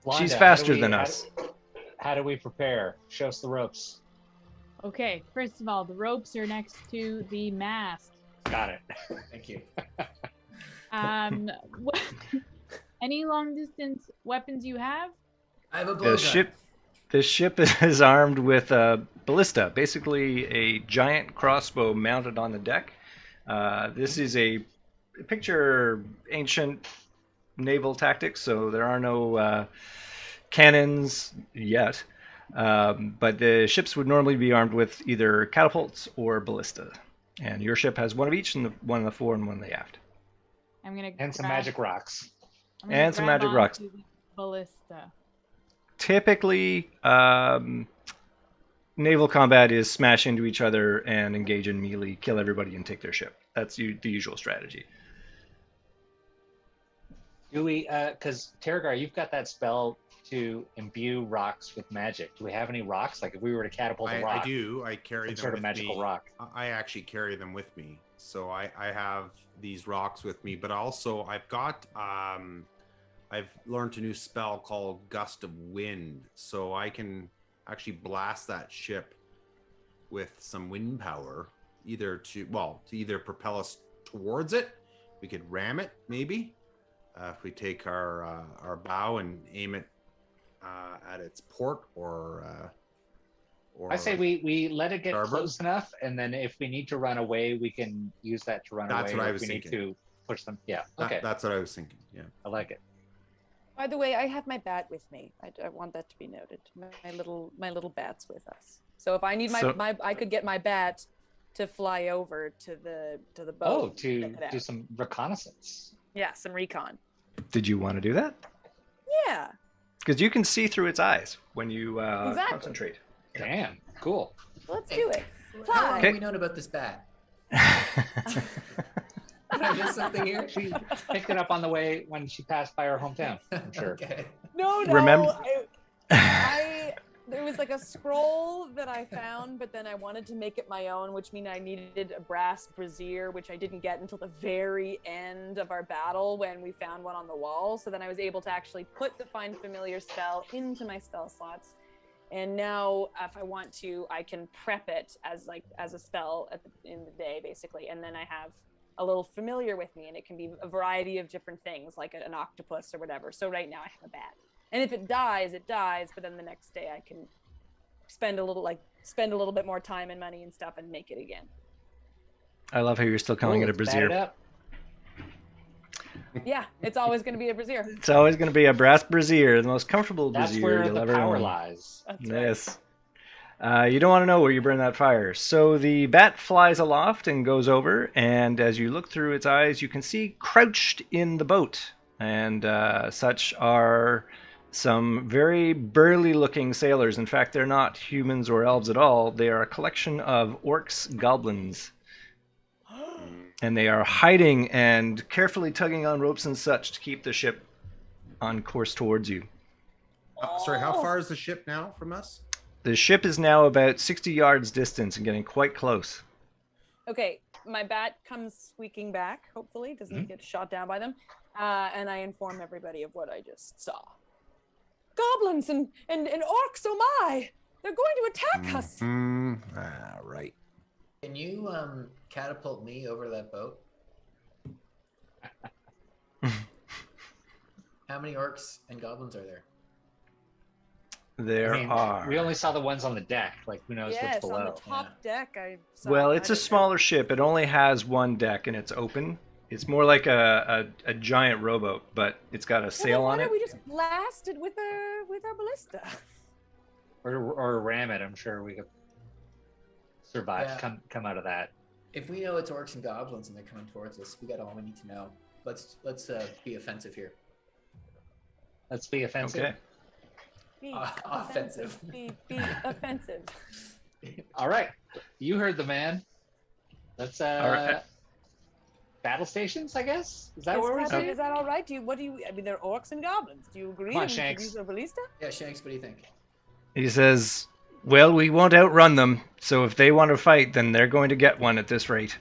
Wanda, She's faster than us. How do we prepare? Show us the ropes. Okay, first of all, the ropes are next to the mast. Got it. Thank you. Any long distance weapons you have? I have a blowgun. The ship is armed with a ballista, basically a giant crossbow mounted on the deck. This is a picture ancient naval tactics, so there are no cannons yet. But the ships would normally be armed with either catapults or ballista. And your ship has one of each, and one in the fore and one in the aft. And some magic rocks. And some magic rocks. Ballista. Typically, naval combat is smash into each other and engage in melee, kill everybody, and take their ship. That's the usual strategy. Do we, because Terragar, you've got that spell to imbue rocks with magic. Do we have any rocks? Like if we were to catapult a rock. I do. I carry them sort of with magical me. rock. I actually carry them with me. So I have these rocks with me, but also I've got, I've learned a new spell called Gust of Wind. So I can actually blast that ship with some wind power, either to either propel us towards it. We could ram it, maybe, if we take our bow and aim it at its port, or I say we let it get close enough, and then if we need to run away, we can use that to run away. That's what I was thinking. If we need to push them. Yeah. Okay. That's what I was thinking. Yeah. I like it. By the way, I have my bat with me. I want that to be noted. My little bat's with us. So if I need I could get my bat to fly over to the boat. Oh, to do some reconnaissance. Yeah, some recon. Did you want to do that? Yeah. Because you can see through its eyes when you Exactly. concentrate. Damn, cool. Let's do it. How long Fly. have we known about this bat? Did I miss something here? She picked it up on the way when she passed by our hometown, I'm sure. Okay. No. Remember- There was like a scroll that I found, but then I wanted to make it my own, which means I needed a brass brazier, which I didn't get until the very end of our battle when we found one on the wall. So then I was able to actually put the Find Familiar spell into my spell slots. And now if I want to, I can prep it as a spell in the day, basically. And then I have a little familiar with me, and it can be a variety of different things, like an octopus or whatever. So right now I have a bat. And if it dies, it dies. But then the next day I can spend a little bit more time and money and stuff and make it again. I love how you're still calling it a brazier. Yeah, it's always going to be a brazier. It's always going to be a brass brazier, the most comfortable brazier That's where you'll the ever power own. lies. That's Yes. You don't want to know where you burn that fire. So the bat flies aloft and goes over, and as you look through its eyes, you can see crouched in the boat, and such are some very burly-looking sailors. In fact, they're not humans or elves at all. They are a collection of orcs, goblins. And they are hiding and carefully tugging on ropes and such to keep the ship on course towards you. Sorry, how far is the ship now from us? The ship is now about 60 yards distance and getting quite close. Okay, my bat comes squeaking back, hopefully, doesn't get shot down by them. And I inform everybody of what I just saw. Goblins and orcs, oh my! They're going to attack us! Right. Can you catapult me over that boat? How many orcs and goblins are there? There are. We only saw the ones on the deck. Like, who knows what's below? Yes, on the top deck I saw. Well, it's a smaller ship. It only has one deck and it's open. It's more like a giant rowboat, but it's got a sail on it. We just blasted with our ballista. Or ram it. I'm sure we could survive. Yeah. Come out of that. If we know it's orcs and goblins and they're coming towards us, we got all we need to know. Let's be offensive here. Let's be offensive. Okay. Offensive. Be offensive. All right, you heard the man. Let's All right. battle stations, I guess. Is that what we're saying? Is that all right? What do you? I mean, they're orcs and goblins. Do you agree? Come on, that we should Shanks. use a ballista? Yeah, Shanks, what do you think? He says, "Well, we won't outrun them, so if they want to fight, then they're going to get one at this rate.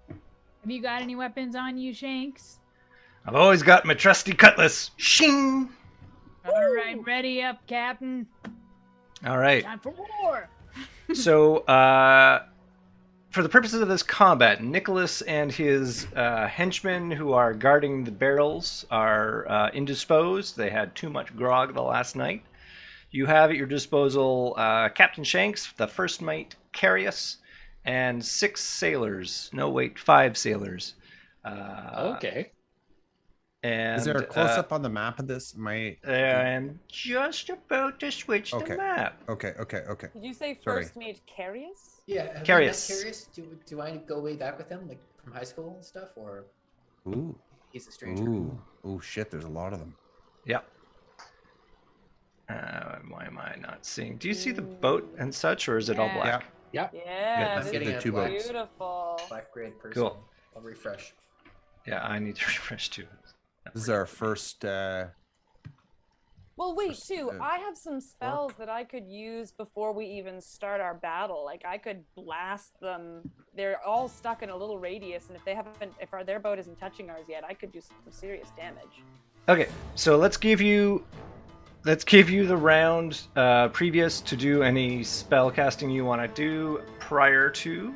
Have you got any weapons on you, Shanks? I've always got my trusty cutlass. Shing! All right, ready up, Captain. All right. Time for war. So, for the purposes of this combat, Nicholas and his henchmen who are guarding the barrels are indisposed. They had too much grog the last night. You have at your disposal Captain Shanks, the first mate Carius, and 6 sailors. No, wait, 5 sailors. Okay. And is there a close up on the map of this? I'm just about to switch the map. Okay. Did you say first mate Carius? Yeah, Carius. Carius. Do I go way back with him, like from high school and stuff, or Ooh. he's a stranger? Ooh, shit, there's a lot of them. Yep. Why am I not seeing? Do you see the boat and such, or is it all black? Yep. Yeah, I'm getting the a 2 black, boats. beautiful. black grade person. Cool. I'll refresh. Yeah, I need to refresh too. This is our first. Well, wait, too. uh, I have some spells that I could use before we even start our battle. Like, I could blast them. They're all stuck in a little radius, and if their boat isn't touching ours yet, I could do some serious damage. Okay, so let's give you the round previous to do any spell casting you want to do prior to.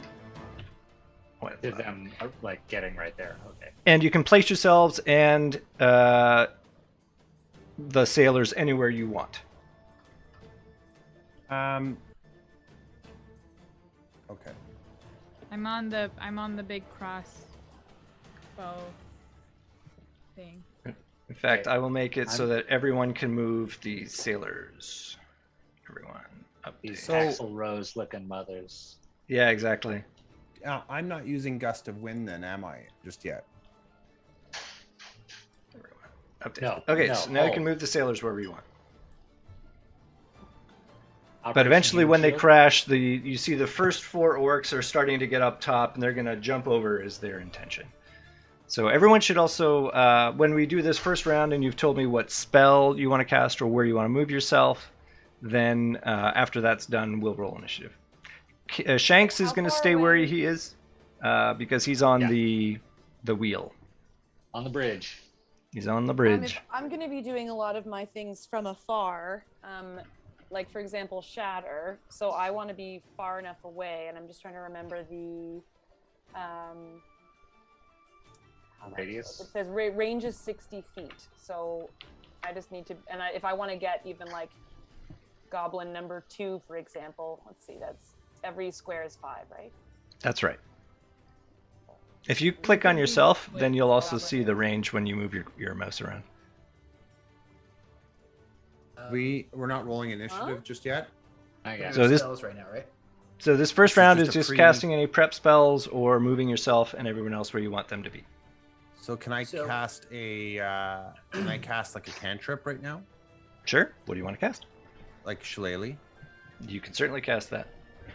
To them, like getting right there. Okay. And you can place yourselves and the sailors anywhere you want. Okay. I'm on the big cross bow thing. In fact, Okay. I will make it so that everyone can move the sailors. Everyone up These there. Axl Rose looking mothers. Yeah, exactly. I'm not using gust of wind then, am I? Just yet. Everyone up there. No, Okay, no, so now you can hold. move the sailors wherever you want. But Operation eventually, when they Shield? crash, you see the first 4 orcs are starting to get up top, and they're going to jump over is their intention. So everyone should also, when we do this first round, and you've told me what spell you want to cast or where you want to move yourself, then after that's done, we'll roll initiative. Shanks is How going to far stay where away? he is because he's on the wheel. on the bridge. He's on the bridge. I'm going to be doing a lot of my things from afar. Like, for example, Shatter. So I want to be far enough away, and I'm just trying to remember the... Radius. It says range is 60 feet. So I just need to... And if I want to get even, like, Goblin number 2, for example, let's see, that's... Every square is 5, right? That's right. If you click on yourself, then you'll also see the range when you move your mouse around. We're not rolling initiative just yet. I guess. So this- spells right now, right? So this first This is round just is a just free- casting any prep spells or moving yourself and everyone else where you want them to be. So can I So- cast like a cantrip right now, Sure. What do you want to cast? like Shillelagh? You can certainly cast that.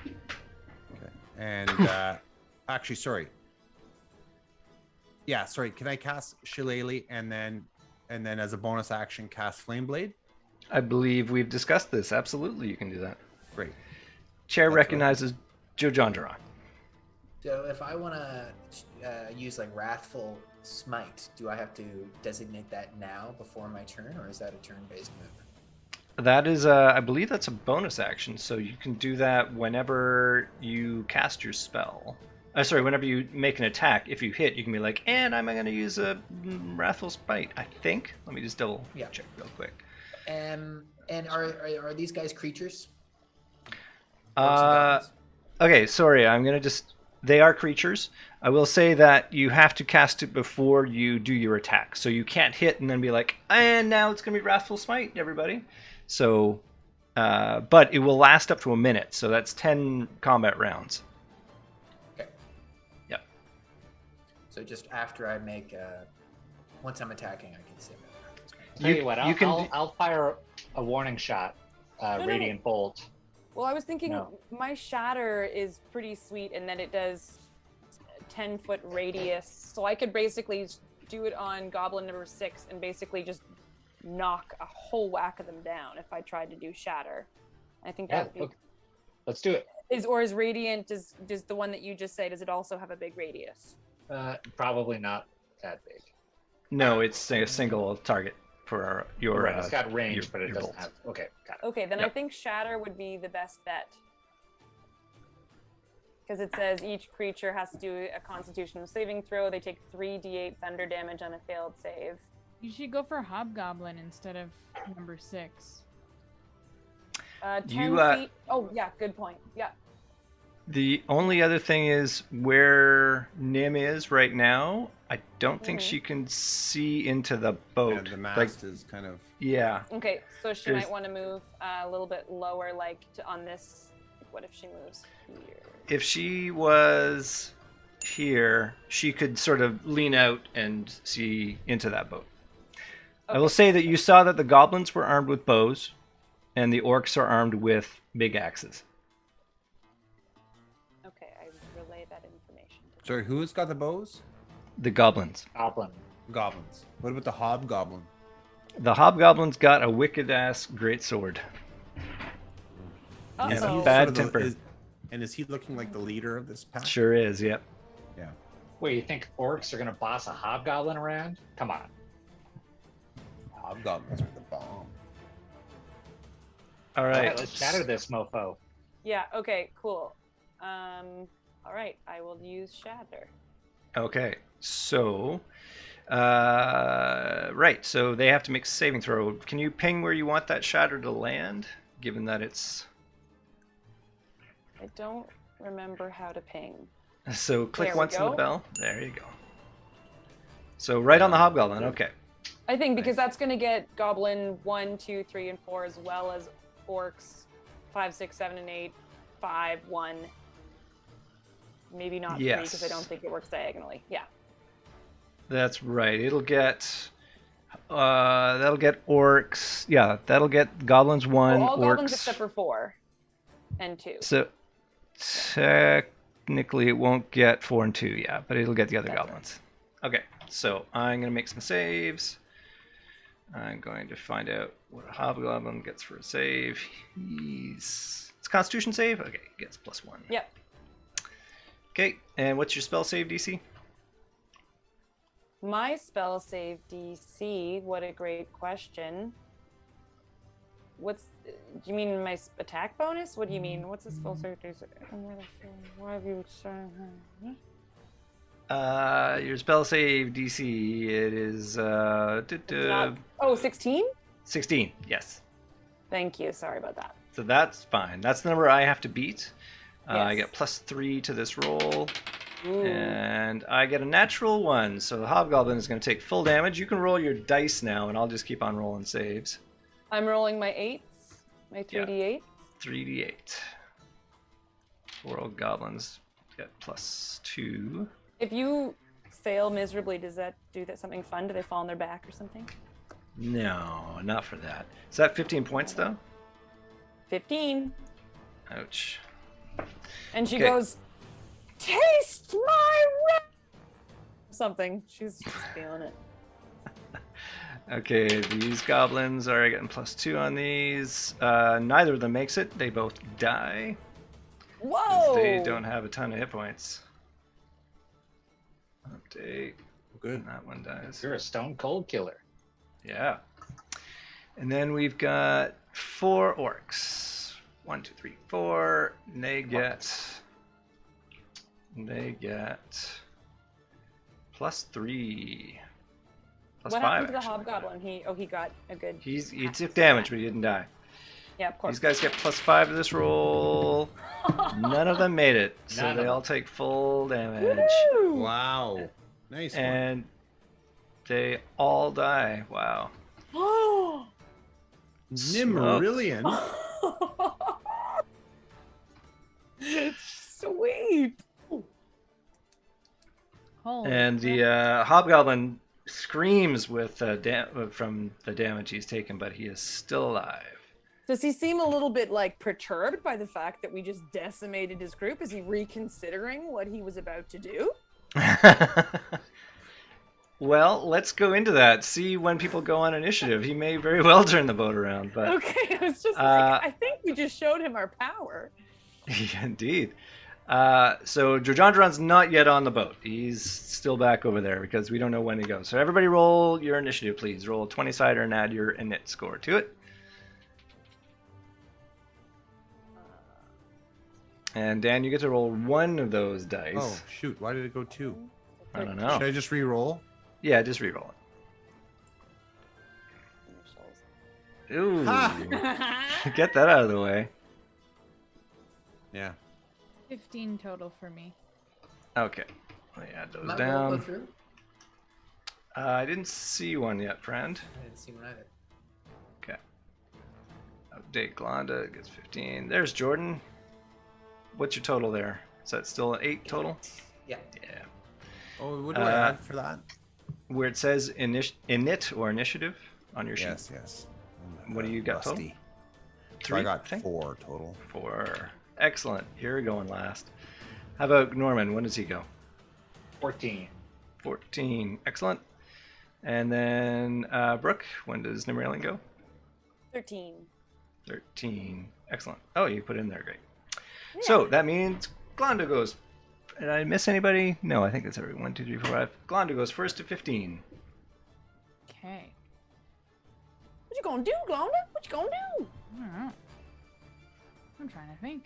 Okay. And actually, sorry. Yeah, sorry. Can I cast Shillelagh and then as a bonus action cast Flame Blade? I believe we've discussed this. Absolutely, you can do that. Great. Chair That's recognizes Jojandaron. So if I want to use like Wrathful Smite, do I have to designate that now before my turn, or is that a turn-based move? That is, I believe that's a bonus action, so you can do that whenever you cast your spell. Whenever you make an attack. If you hit, you can be like, and I'm going to use a Wrathful Smite, I think. Let me just double check real quick. And are these guys creatures? Orcs and goblins? Okay, sorry, I'm going to just... They are creatures. I will say that you have to cast it before you do your attack. So you can't hit and then be like, and now it's going to be Wrathful Smite, everybody. So, but it will last up to a minute. So that's 10 combat rounds. Okay. Yep. So just after I make, once I'm attacking, I can say that. Tell you what, you can I'll fire a warning shot, radiant bolt. Well, I was thinking No. my shatter is pretty sweet, and then it does 10-foot radius, so I could basically do it on goblin number 6 and basically just knock a whole whack of them down if I tried to do shatter. I think Yeah, that would be. okay. Let's do it. Is radiant, does the one that you just say, does it also have a big radius? Probably not that big. No, it's a single target for your. Right, it's got range, your- but it your doesn't bolts. have. Okay, got it. Okay, then I Yep. think shatter would be the best bet. Because it says each creature has to do a constitution saving throw. They take 3d8 thunder damage on a failed save. You should go for hobgoblin instead of number 6. 10 You, feet. Oh, yeah, good point. Yeah. The only other thing is where Nim is right now. I don't think she can see into the boat. Yeah, the Like, mast is kind of. yeah. Okay, so she There's- might want to move a little bit lower, like on this. What if she moves here? If she was here, she could sort of lean out and see into that boat. I will say that you saw that the goblins were armed with bows, and the orcs are armed with big axes. Okay, I relay that information. Sorry, who's got the bows? The goblins. Goblin. Goblins. What about the hobgoblin? The hobgoblin's got a wicked ass great sword. Uh-oh. He's a He's bad sort of the- temper. is he looking like the leader of this pack? Sure is, yep. Yeah. Wait, you think orcs are gonna boss a hobgoblin around? Come on. Hobgoblins are the bomb. All All right. right, let's shatter this mofo. Yeah. Okay. Cool. All right. I will use shatter. Okay, so, right, so they have to make a saving throw. Can you ping where you want that shatter to land, given that it's... I don't remember how to ping. So click There we once on the go. bell. There you go. So right on the hobgoblin, okay. I think because that's going to get goblin 1, 2, 3, and 4, as well as orcs 5, 6, 7, and 8, 5, 1. Maybe not 3 because I don't Yes. think it works diagonally. Yeah. That's right. It'll get... that'll get orcs. Yeah, that'll get goblins 1, Well, all orcs... goblins except for 4 and 2. So technically it won't get 4 and 2, yeah, but it'll get the other That's right. goblins. Okay, so I'm going to make some saves. I'm going to find out what a hobgoblin gets for a save. It's Constitution save? Okay, he gets +1. Yep. Okay, and what's your spell save DC? My spell save DC. What a great question. Do you mean my attack bonus? What do you mean? What's the spell save DC? Why have you Your spell save DC, it is Oh, 16? 16, yes. Thank you. Sorry about that. So that's fine. That's the number I have to beat. I Yes. get +3 to this roll. Ooh. And I get a natural 1, so the hobgoblin is going to take full damage. You can roll your dice now, and I'll just keep on rolling saves. I'm rolling my 8s, my 3d8. 3d8. 4 old goblins get +2. If you fail miserably, does that do that something fun? Do they fall on their back or something? No, not for that. Is that 15 points, though? 15. Ouch. And she Okay. goes, taste my something. She's just feeling it. Okay, these goblins are getting +2 on these. Neither of them makes it. They both die. 'Cause Whoa! they don't have a ton of hit points. Update. Good. And that one dies. You're a stone cold killer. Yeah. And then we've got 4 orcs. 1, 2, 3, 4. And they get +3. What +5. happened to the actually. hobgoblin? He got a good. He half took of damage, that. but he didn't die. Yeah, of course. These guys get +5 to this roll. None of them made it, so None of they them. all take full damage. Woo! Wow. Nice one. And they all die. Wow. Nimmerillion. Sweet. Holy And crap. the hobgoblin screams with from the damage he's taken, but he is still alive. Does he seem a little bit like perturbed by the fact that we just decimated his group? Is he reconsidering what he was about to do? Well, let's go into that. See when people go on initiative. He may very well turn the boat around. But okay, I was just like, I think we just showed him our power. Yeah, indeed. So Jojandron's not yet on the boat. He's still back over there because we don't know when he goes. So everybody roll your initiative, please. Roll a 20-sider and add your init score to it. And Dan, you get to roll one of those dice. Oh, shoot. Why did it go 2? I don't know. Should I just re-roll? Yeah, just re-roll it. Ooh. Get that out of the way. Yeah. 15 total for me. Okay. Let me add those My roll down. go through? I didn't see one yet, friend. I didn't see one either. Okay. Update Glonda gets 15. There's Jordan. What's your total there? Is that still an 8 total? Yeah. Yeah. Oh, what do I add for that? Where it says init or initiative on your sheet. Yes. What do you got total? Rusty. So 3? I got 4 total. 4. Excellent. You're going last. How about Norman? When does he go? 14. 14. Excellent. And then Brooke, when does Nimrailing go? 13. 13. Excellent. Oh, you put it in there. Great. Yeah. So that means Glonda goes. Did I miss anybody? No, I think that's every 1, 2, 3, 4, 5. Glonda goes first to 15. Okay. What you gonna do, Glonda? What you gonna do? I don't know. I'm trying to think.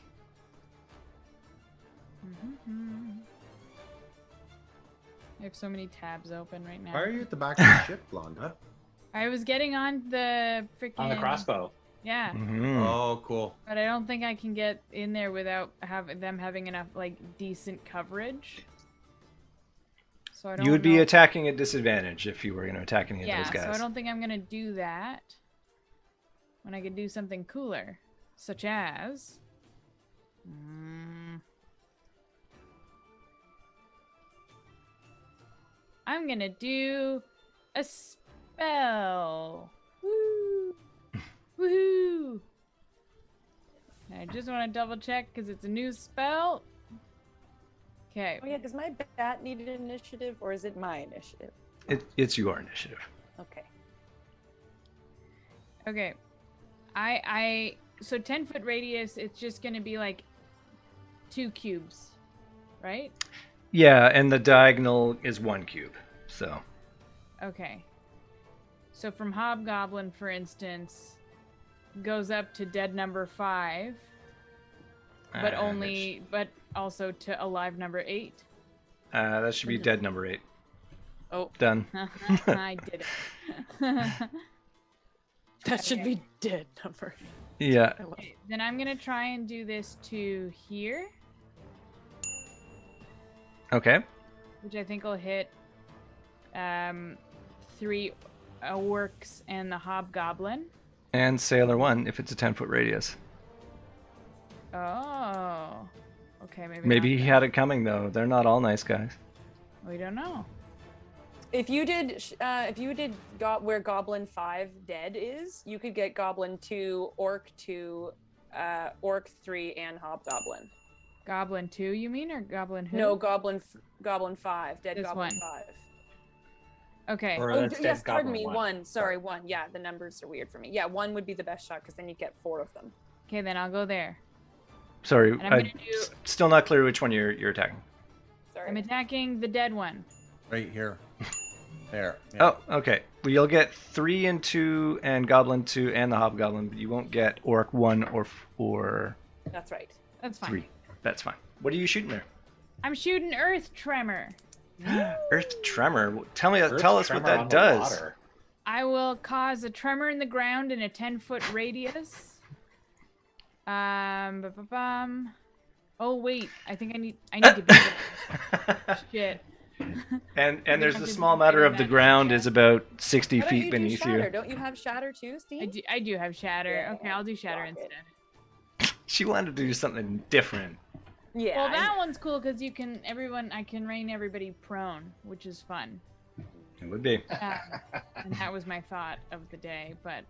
I have so many tabs open right now. Why are you at the back of the ship, Blonda? I was getting on the freaking... On the crossbow. Yeah. Mm-hmm. Oh, cool. But I don't think I can get in there without them having enough, like, decent coverage. So I don't You would be know- attacking at disadvantage if you were going to attack any of Yeah, those guys. so I don't think I'm gonna do that. When I could do something cooler. Such as... I'm gonna do a spell. Woo! Woohoo! I just want to double check because it's a new spell. Okay. Oh yeah, does my bat need an initiative or is it my initiative? It's your initiative. Okay. Okay. So 10-foot radius, it's just gonna be like 2 cubes, right? Yeah, and the diagonal is 1 cube. So. Okay. So from Hobgoblin, for instance, goes up to dead number 5, but but also to alive number 8. That should be dead number 8. Oh. Done. I did it. That should be dead number. Yeah. Okay, then I'm gonna try and do this to here, Okay. which I think will hit 3 orcs and the Hobgoblin. And Sailor 1 if it's a 10-foot radius. Oh. Okay, Maybe not he then. had it coming, though. They're not all nice guys. We don't know. If you did where Goblin 5 dead is, you could get Goblin 2, Orc 2, Orc 3, and Hobgoblin. Goblin 2, you mean, or Goblin who? No, Goblin 5, dead This Goblin one. 5. Okay. Or Oh, that's yes, dead pardon Goblin me, 1. 1. Sorry, 1. Yeah, the numbers are weird for me. Yeah, 1 would be the best shot because then you get 4 of them. Okay, then I'll go there. Sorry, And I'm I'm gonna do- still not clear which one you're attacking. Sorry. I'm attacking the dead one. Right here. There. Yeah. Oh, okay. Well, you'll get 3 and 2 and Goblin 2 and the Hobgoblin, but you won't get Orc 1 or That's right. That's fine. 3. That's fine. What are you shooting there? I'm shooting Earth Tremor. Earth Tremor. Tell Earth us what tremor that on the does. water. I will cause a tremor in the ground in a 10-foot radius. Oh wait, I think I need to be shit. And I there's have a to small be matter better of the than ground that. is about 60 Why don't feet you beneath do Shatter? you. Don't you have Shatter too, Steve? I do have Shatter. Yeah, Okay, I'll do Shatter rock it. instead. She wanted to do something different. Yeah. Well, that one's cool because I can rain everybody prone, which is fun. It would be. And that was my thought of the day. But,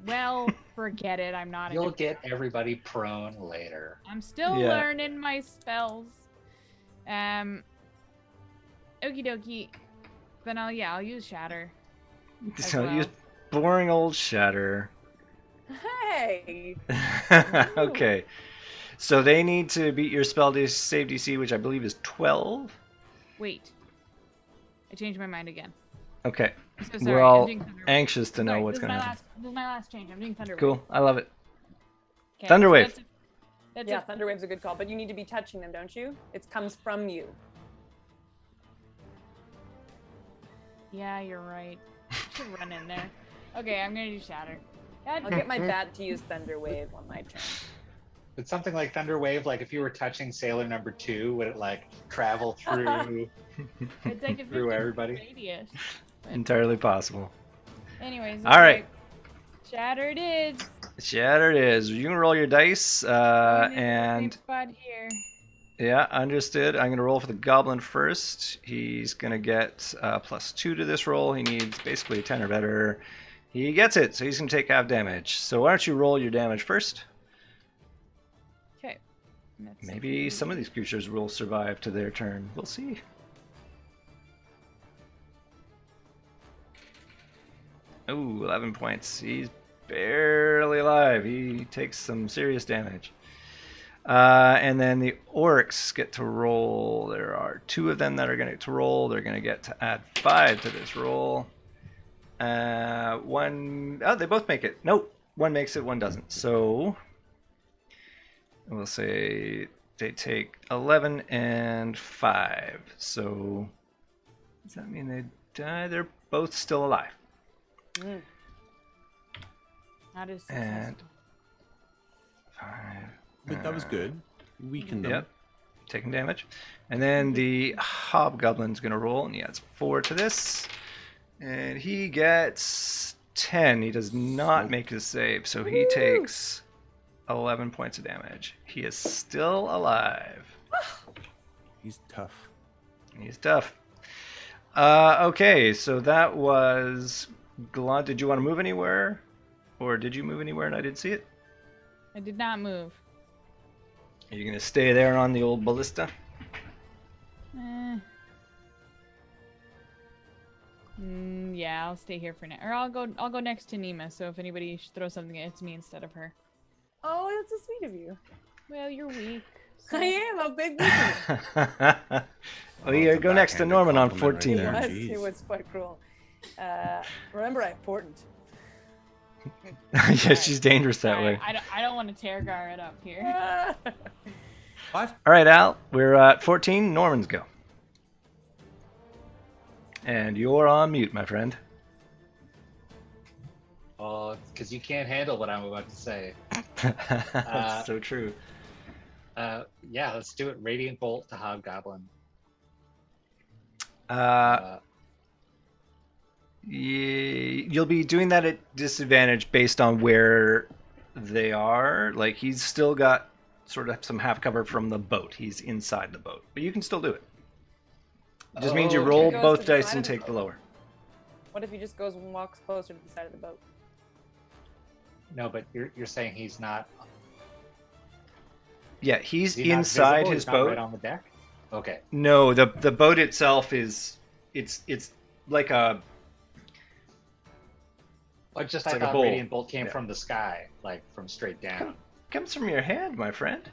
well, forget it. I'm not. You'll get everybody prone later. I'm still learning my spells. Okie dokie. Then I'll use Shatter. So use boring old Shatter. Hey. Okay. So they need to beat your spell save DC, which I believe is 12. Wait. I changed my mind again. Okay. So sorry, we're all anxious to know what's going to happen. This is my last change. I'm doing Thunderwave. Cool. I love it. Okay, Thunderwave. So yeah, Thunderwave's a good call, but you need to be touching them, don't you? It comes from you. Yeah, you're right. I should run in there. Okay, I'm gonna do Shatter. I'll get my bat to use Thunderwave on my turn. It's something like Thunderwave, like if you were touching Sailor number 2, would it like travel through it's like a through everybody? Radius. Entirely possible. Anyways, all right. Shatter it is. Shatter it is. You can roll your dice, and spot here. yeah, understood. I'm gonna roll for the goblin first. He's gonna get +2 to this roll. He needs basically a 10 or better. He gets it, so he's gonna take half damage. So why don't you roll your damage first? Okay. Maybe some of these creatures will survive to their turn. We'll see. Ooh, 11 points. He's barely alive. He takes some serious damage. And then the orcs get to roll. There are 2 of them that are going to get to roll. They're going to get to add 5 to this roll. One... Oh, they both make it. Nope. One makes it, one doesn't. So we'll say they take 11 and 5. So does that mean they die? They're both still alive. That is and 5. But that was good. Weakened them. Yep. Taking damage. And then the hobgoblin's going to roll, and he adds 4 to this. And he gets 10. He does not make his save, so he takes 11 points of damage. He is still alive. He's tough. He's tough. Okay, so that was Glon. Did you want to move anywhere? Or did you move anywhere and I didn't see it? I did not move. Are you going to stay there on the old ballista? Yeah, I'll stay here for now. Or I'll go next to Nima, so if anybody throws something, it's me instead of her. Oh, that's so sweet of you. Well, you're weak. So... I am a big weak. Well, you go next to Norman on 14. It was quite cruel. Remember, I'm important. Yeah, she's dangerous that way. I don't want to tear Garrett up here. What? All right, Al, we're at 14. Norman's go. And you're on mute, my friend. Oh, because you can't handle what I'm about to say. That's so true. Yeah, let's do it. Radiant Bolt to Hobgoblin. You'll be doing that at disadvantage based on where they are. Like, he's still got sort of some half cover from the boat. He's inside the boat, but you can still do it. It just means you roll both dice and take the lower. What if he just goes and walks closer to the side of the boat? No, but you're saying he's not. Yeah, he's Is he not inside visible? his He's not boat. right on the deck. Okay. No, the boat itself is it's like a. I like thought a bowl. Radiant Bolt came from the sky, like from straight down. Comes from your hand, my friend.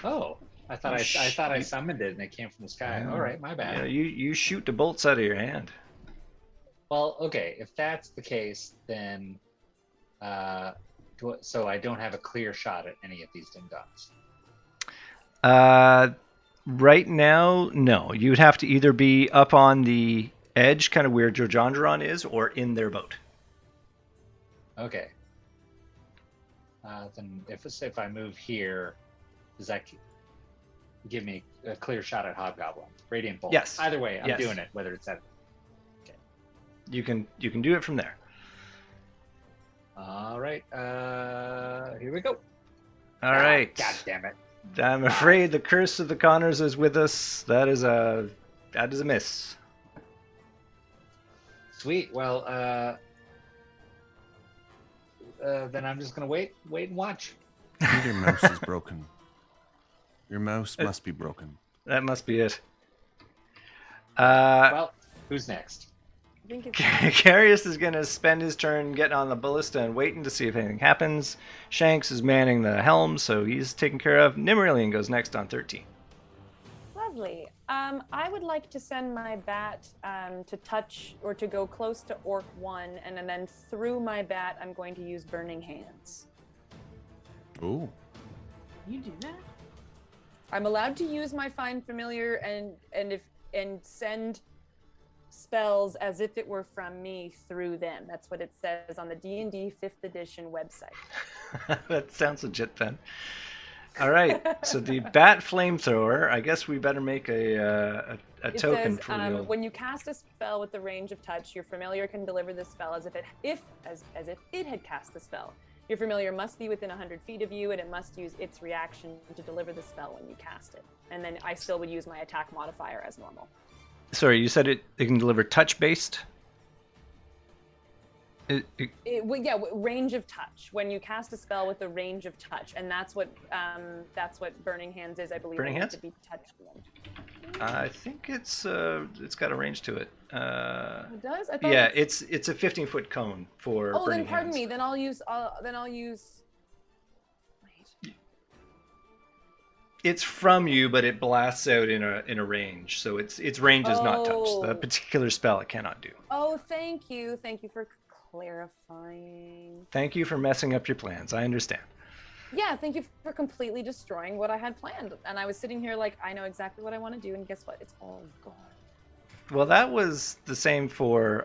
Oh, I thought I summoned it and it came from the sky. All right, my bad. You shoot the bolts out of your hand. Well, okay, if that's the case, then so I don't have a clear shot at any of these ding-dongs. Right now, no. You'd have to either be up on the edge, kind of where Jojandron is, or in their boat. Okay. Then if I move here, does that give me a clear shot at Hobgoblin? Radiant Bolt. Yes. Either way, I'm Yes. doing it, whether it's at... Okay. You can do it from there. All right. Here we go. All right. God damn it. I'm afraid the curse of the Connors is with us. That is a miss. Sweet. Well, then I'm just gonna wait and watch. Your mouse is broken. Your mouse must be broken. That must be it. Well, who's next? I think it's Carius is going to spend his turn getting on the ballista and waiting to see if anything happens. Shanks is manning the helm, so he's taken care of. Nimmerlian goes next on 13. lovely. I would like to send my bat to touch or to go close to Orc 1, and then through my bat, I'm going to use Burning Hands. Ooh. You do that? I'm allowed to use my Find Familiar and send spells as if it were from me through them. That's what it says on the D&D 5th edition website. That sounds legit then. All right, so the bat flamethrower, I guess we better make a token says, for the when you cast a spell with the range of touch, your familiar can deliver the spell as if it had cast the spell. Your familiar must be within 100 feet of you, and it must use its reaction to deliver the spell when you cast it. And then I still would use my attack modifier as normal. Sorry, you said it can deliver touch-based? Range of touch. When you cast a spell with a range of touch, and that's what Burning Hands is, I believe. Burning Hands? To be touched them. I think it's got a range to it. It does? I thought Yeah, it's a 15-foot cone for Oh, Burning then pardon Hands. me. Then I'll use. Wait. It's from you, but it blasts out in a range, so its range is not touched. That particular spell it cannot do. Oh, thank you for clarifying. Thank you for messing up your plans. I understand. Yeah, thank you for completely destroying what I had planned. And I was sitting here like, I know exactly what I want to do, and guess what? It's all gone. Well, that was the same for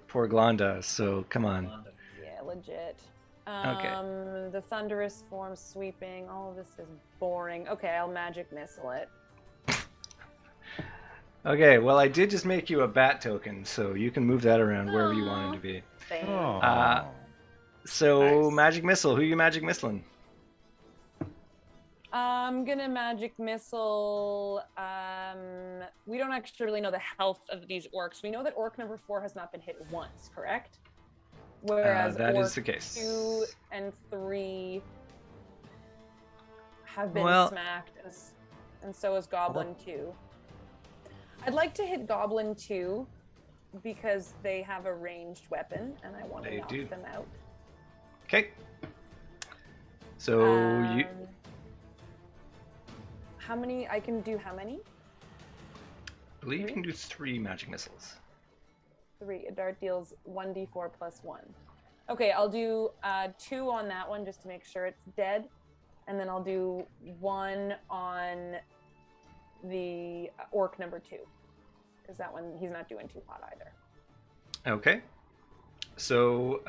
poor Glonda. So come on. Yeah, legit. Okay. The thunderous form sweeping. All of this is boring. Okay, I'll magic missile it. Okay, well, I did just make you a bat token, so you can move that around wherever you want it to be. Thanks. So Nice. magic missile. Who you magic missiling? I'm gonna magic missile. We don't actually really know the health of these orcs. We know that orc number 4 has not been hit once, correct? Whereas that orc is the case. 2 and 3 have been smacked, and so is Goblin 2. I'd like to hit Goblin 2 because they have a ranged weapon, and I want to knock them out. Okay. So you. How many? I can do how many? I believe you can do 3 magic missiles. 3. A dart deals 1d4 plus 1. Okay, I'll do 2 on that one just to make sure it's dead. And then I'll do 1 on the orc number 2. Because that one, he's not doing too hot either. Okay. So,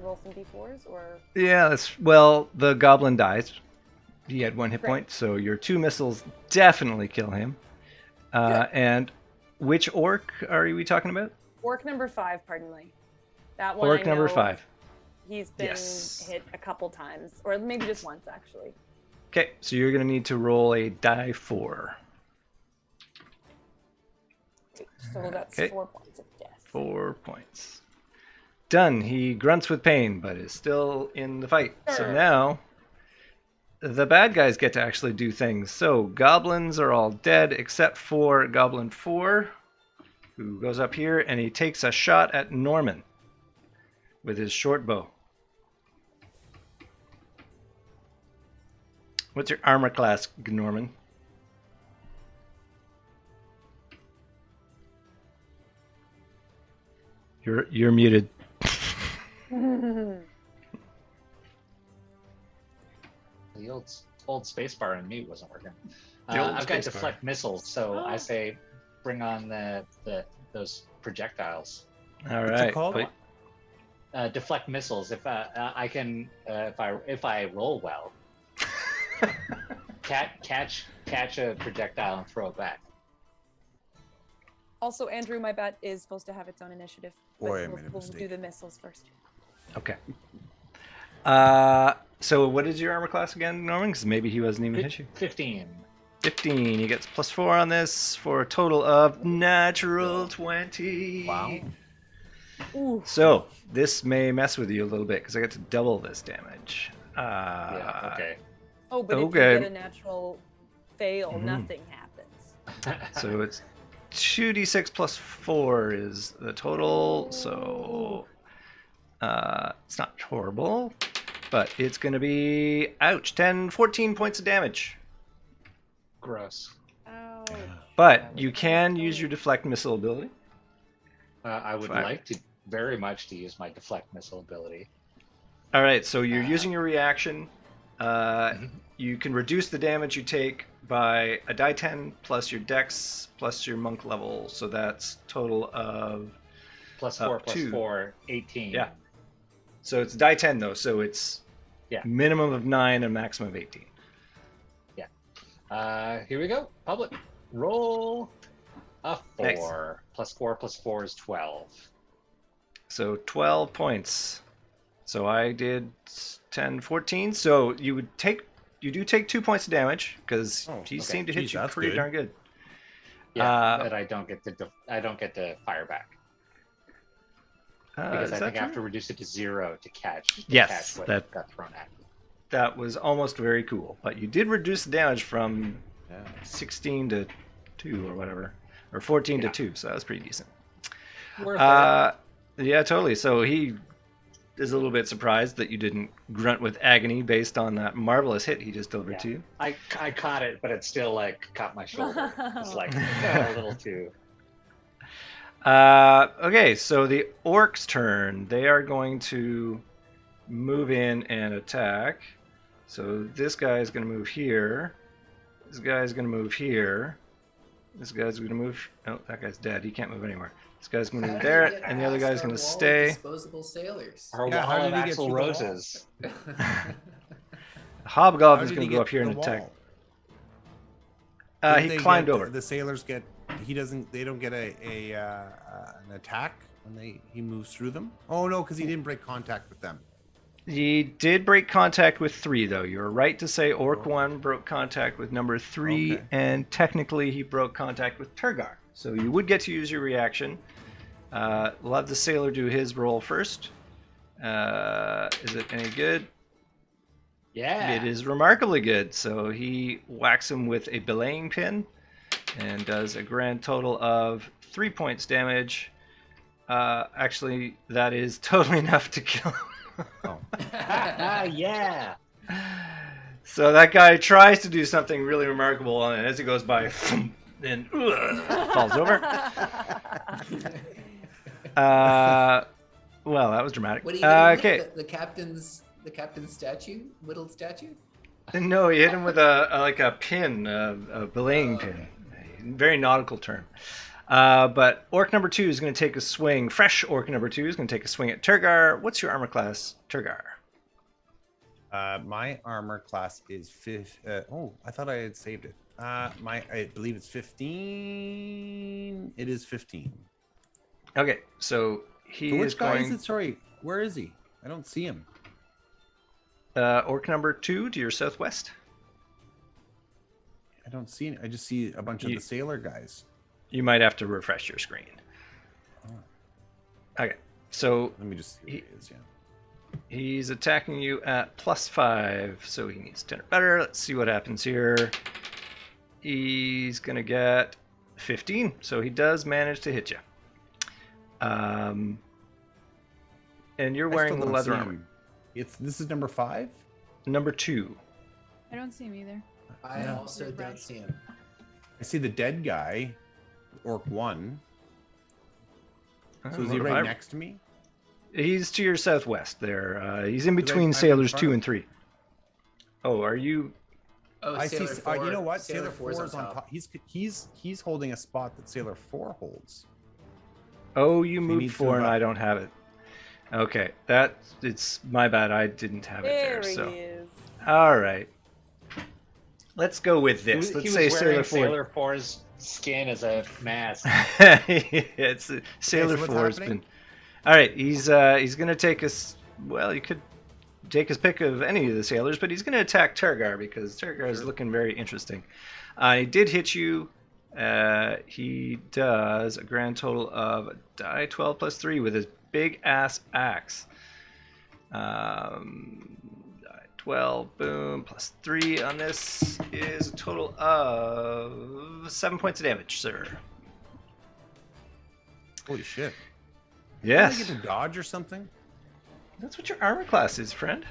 roll some d4s or? Yeah, the goblin dies. He had 1 hit point, so your 2 missiles definitely kill him. And which orc are we talking about? Orc number 5, pardon me. That one. Orc number 5. He's been hit a couple times, or maybe just once actually. Okay, so you're going to need to roll a die 4. So that's 4 points of death. 4 points. Done. He grunts with pain, but is still in the fight. Sure. So now, the bad guys get to actually do things. So goblins are all dead except for Goblin 4, who goes up here and he takes a shot at Norman with his short bow. What's your armor class, Norman? You're muted. The old spacebar in mute wasn't working. I've got deflect missiles, so I say bring on those projectiles. All right. What's it called? Deflect missiles. If I can, if I roll well, catch a projectile and throw it back. Also, Andrew, my bat is supposed to have its own initiative. But Boy, I made a we'll mistake. do the missiles first. Okay. So what is your armor class again, Norman? Because maybe he wasn't even hit you. 15. 15. He gets +4 on this for a total of natural 20. Wow. Ooh. So this may mess with you a little bit because I get to double this damage. Yeah. Okay. Oh, but if Okay. you get a natural fail, nothing happens. So it's 2d6 plus 4 is the total. So it's not horrible, but it's going to be, ouch, 10, 14 points of damage. Gross. Ouch. But you can use your deflect missile ability. I would like to very much to use my deflect missile ability. All right, so you're using your reaction. You can reduce the damage you take by a die 10 plus your dex plus your monk level. So that's total of +4 plus 2. 4, 18. Yeah. So it's die 10 though, so it's minimum of 9 and maximum of 18. Here we go. Public. Roll a 4. Nice. +4 plus 4 is 12. So 12 points. So I did 10, 14. So you do take 2 points of damage because he seemed to hit you pretty darn good. Yeah, but I don't get to fire back. Because I think I have to reduce it to 0 to catch what got thrown at me. That was almost very cool. But you did reduce the damage from 16 to 2 or whatever. Or 14 to 2, so that was pretty decent. Worth it. Yeah, totally. So he is a little bit surprised that you didn't grunt with agony based on that marvelous hit he just delivered to you. I caught it, but it still like caught my shoulder. It's like a little too. Okay, so the orc's turn. They are going to move in and attack. So this guy is going to move here. This guy is going to move here. This guy's going to move. Oh, that guy's dead. He can't move anywhere. This guy's going to move there, and the other guy's going to stay. Disposable sailors. Our wall of Axl Roses. Hobgoblin's going to go up here and attack. He climbed over. The sailors get. They don't get an attack when he moves through them. Oh no, because he didn't break contact with them. He did break contact with 3, though. You're right to say Orc 1 broke contact with number 3, and technically he broke contact with Turgar. So you would get to use your reaction. We'll have the sailor do his roll first. Is it any good? Yeah. It is remarkably good. So he whacks him with a belaying pin and does a grand total of 3 points damage. Actually, that is totally enough to kill him. Yeah. So that guy tries to do something really remarkable, and as he goes by, then falls over. Well, that was dramatic. What are you gonna hit? The captain's statue, whittled statue? No, he hit him with a pin, a belaying pin. Very nautical term. But Orc number 2 is going to take a swing. Fresh Orc number 2 is going to take a swing at Turgar. What's your armor class, Turgar? My armor class is 5. I thought I had saved it. I believe it's 15. It is 15. Okay, so which guy is it? Sorry, where is he? I don't see him. Orc number 2 to your southwest. I don't see him. I just see a bunch of the sailor guys. You might have to refresh your screen. Okay, so let me just see what he is. Yeah, he's attacking you at +5, so he needs 10 or better. Let's see what happens here. He's gonna get 15, so he does manage to hit you. And you're wearing the leather armor. This is number 5. Number 2. I don't see him either. I also don't see him. I see the dead guy, Orc 1. So is he right right next to me? He's to your southwest there. He's in between sailors 2 and 3. Oh, are you? Oh, I see. You know what? Sailor 4 is on top. He's holding a spot that Sailor 4 holds. Oh, you moved 4 and I don't have it. Okay, it's my bad. I didn't have it there. So, he is. all right. Let's go with this. Let's say Sailor 4. Sailor 4's skin as a mask. Sailor 4's been. All right, he's gonna take us. Well, you could take his pick of any of the sailors, but he's going to attack Tergar because Tergar is looking very interesting. He did hit you. He does a grand total of die 12 plus 3 with his big ass axe. 12, boom, plus 3 on this is a total of 7 points of damage, sir. Holy shit. Yes. Did I get a dodge or something? That's what your armor class is, friend.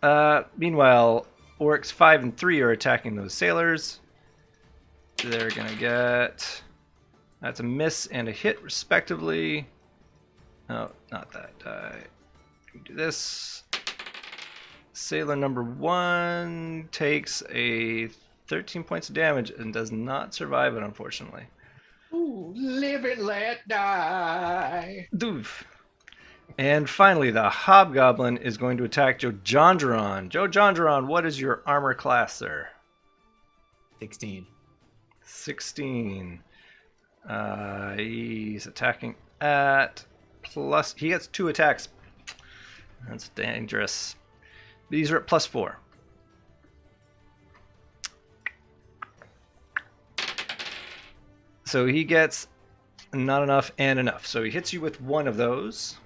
Yeah. Meanwhile, orcs 5 and 3 are attacking those sailors. They're going to get... That's a miss and a hit, respectively. No, not that. Do this. Sailor number 1 takes a 13 points of damage and does not survive it, unfortunately. Ooh, live and let die. Doof. And finally, the hobgoblin is going to attack Jojondron. Jojondron, what is your armor class, sir? 16. 16. He's attacking at plus... He gets 2 attacks. That's dangerous. These are at plus 4. So he gets not enough and enough. So he hits you with one of those.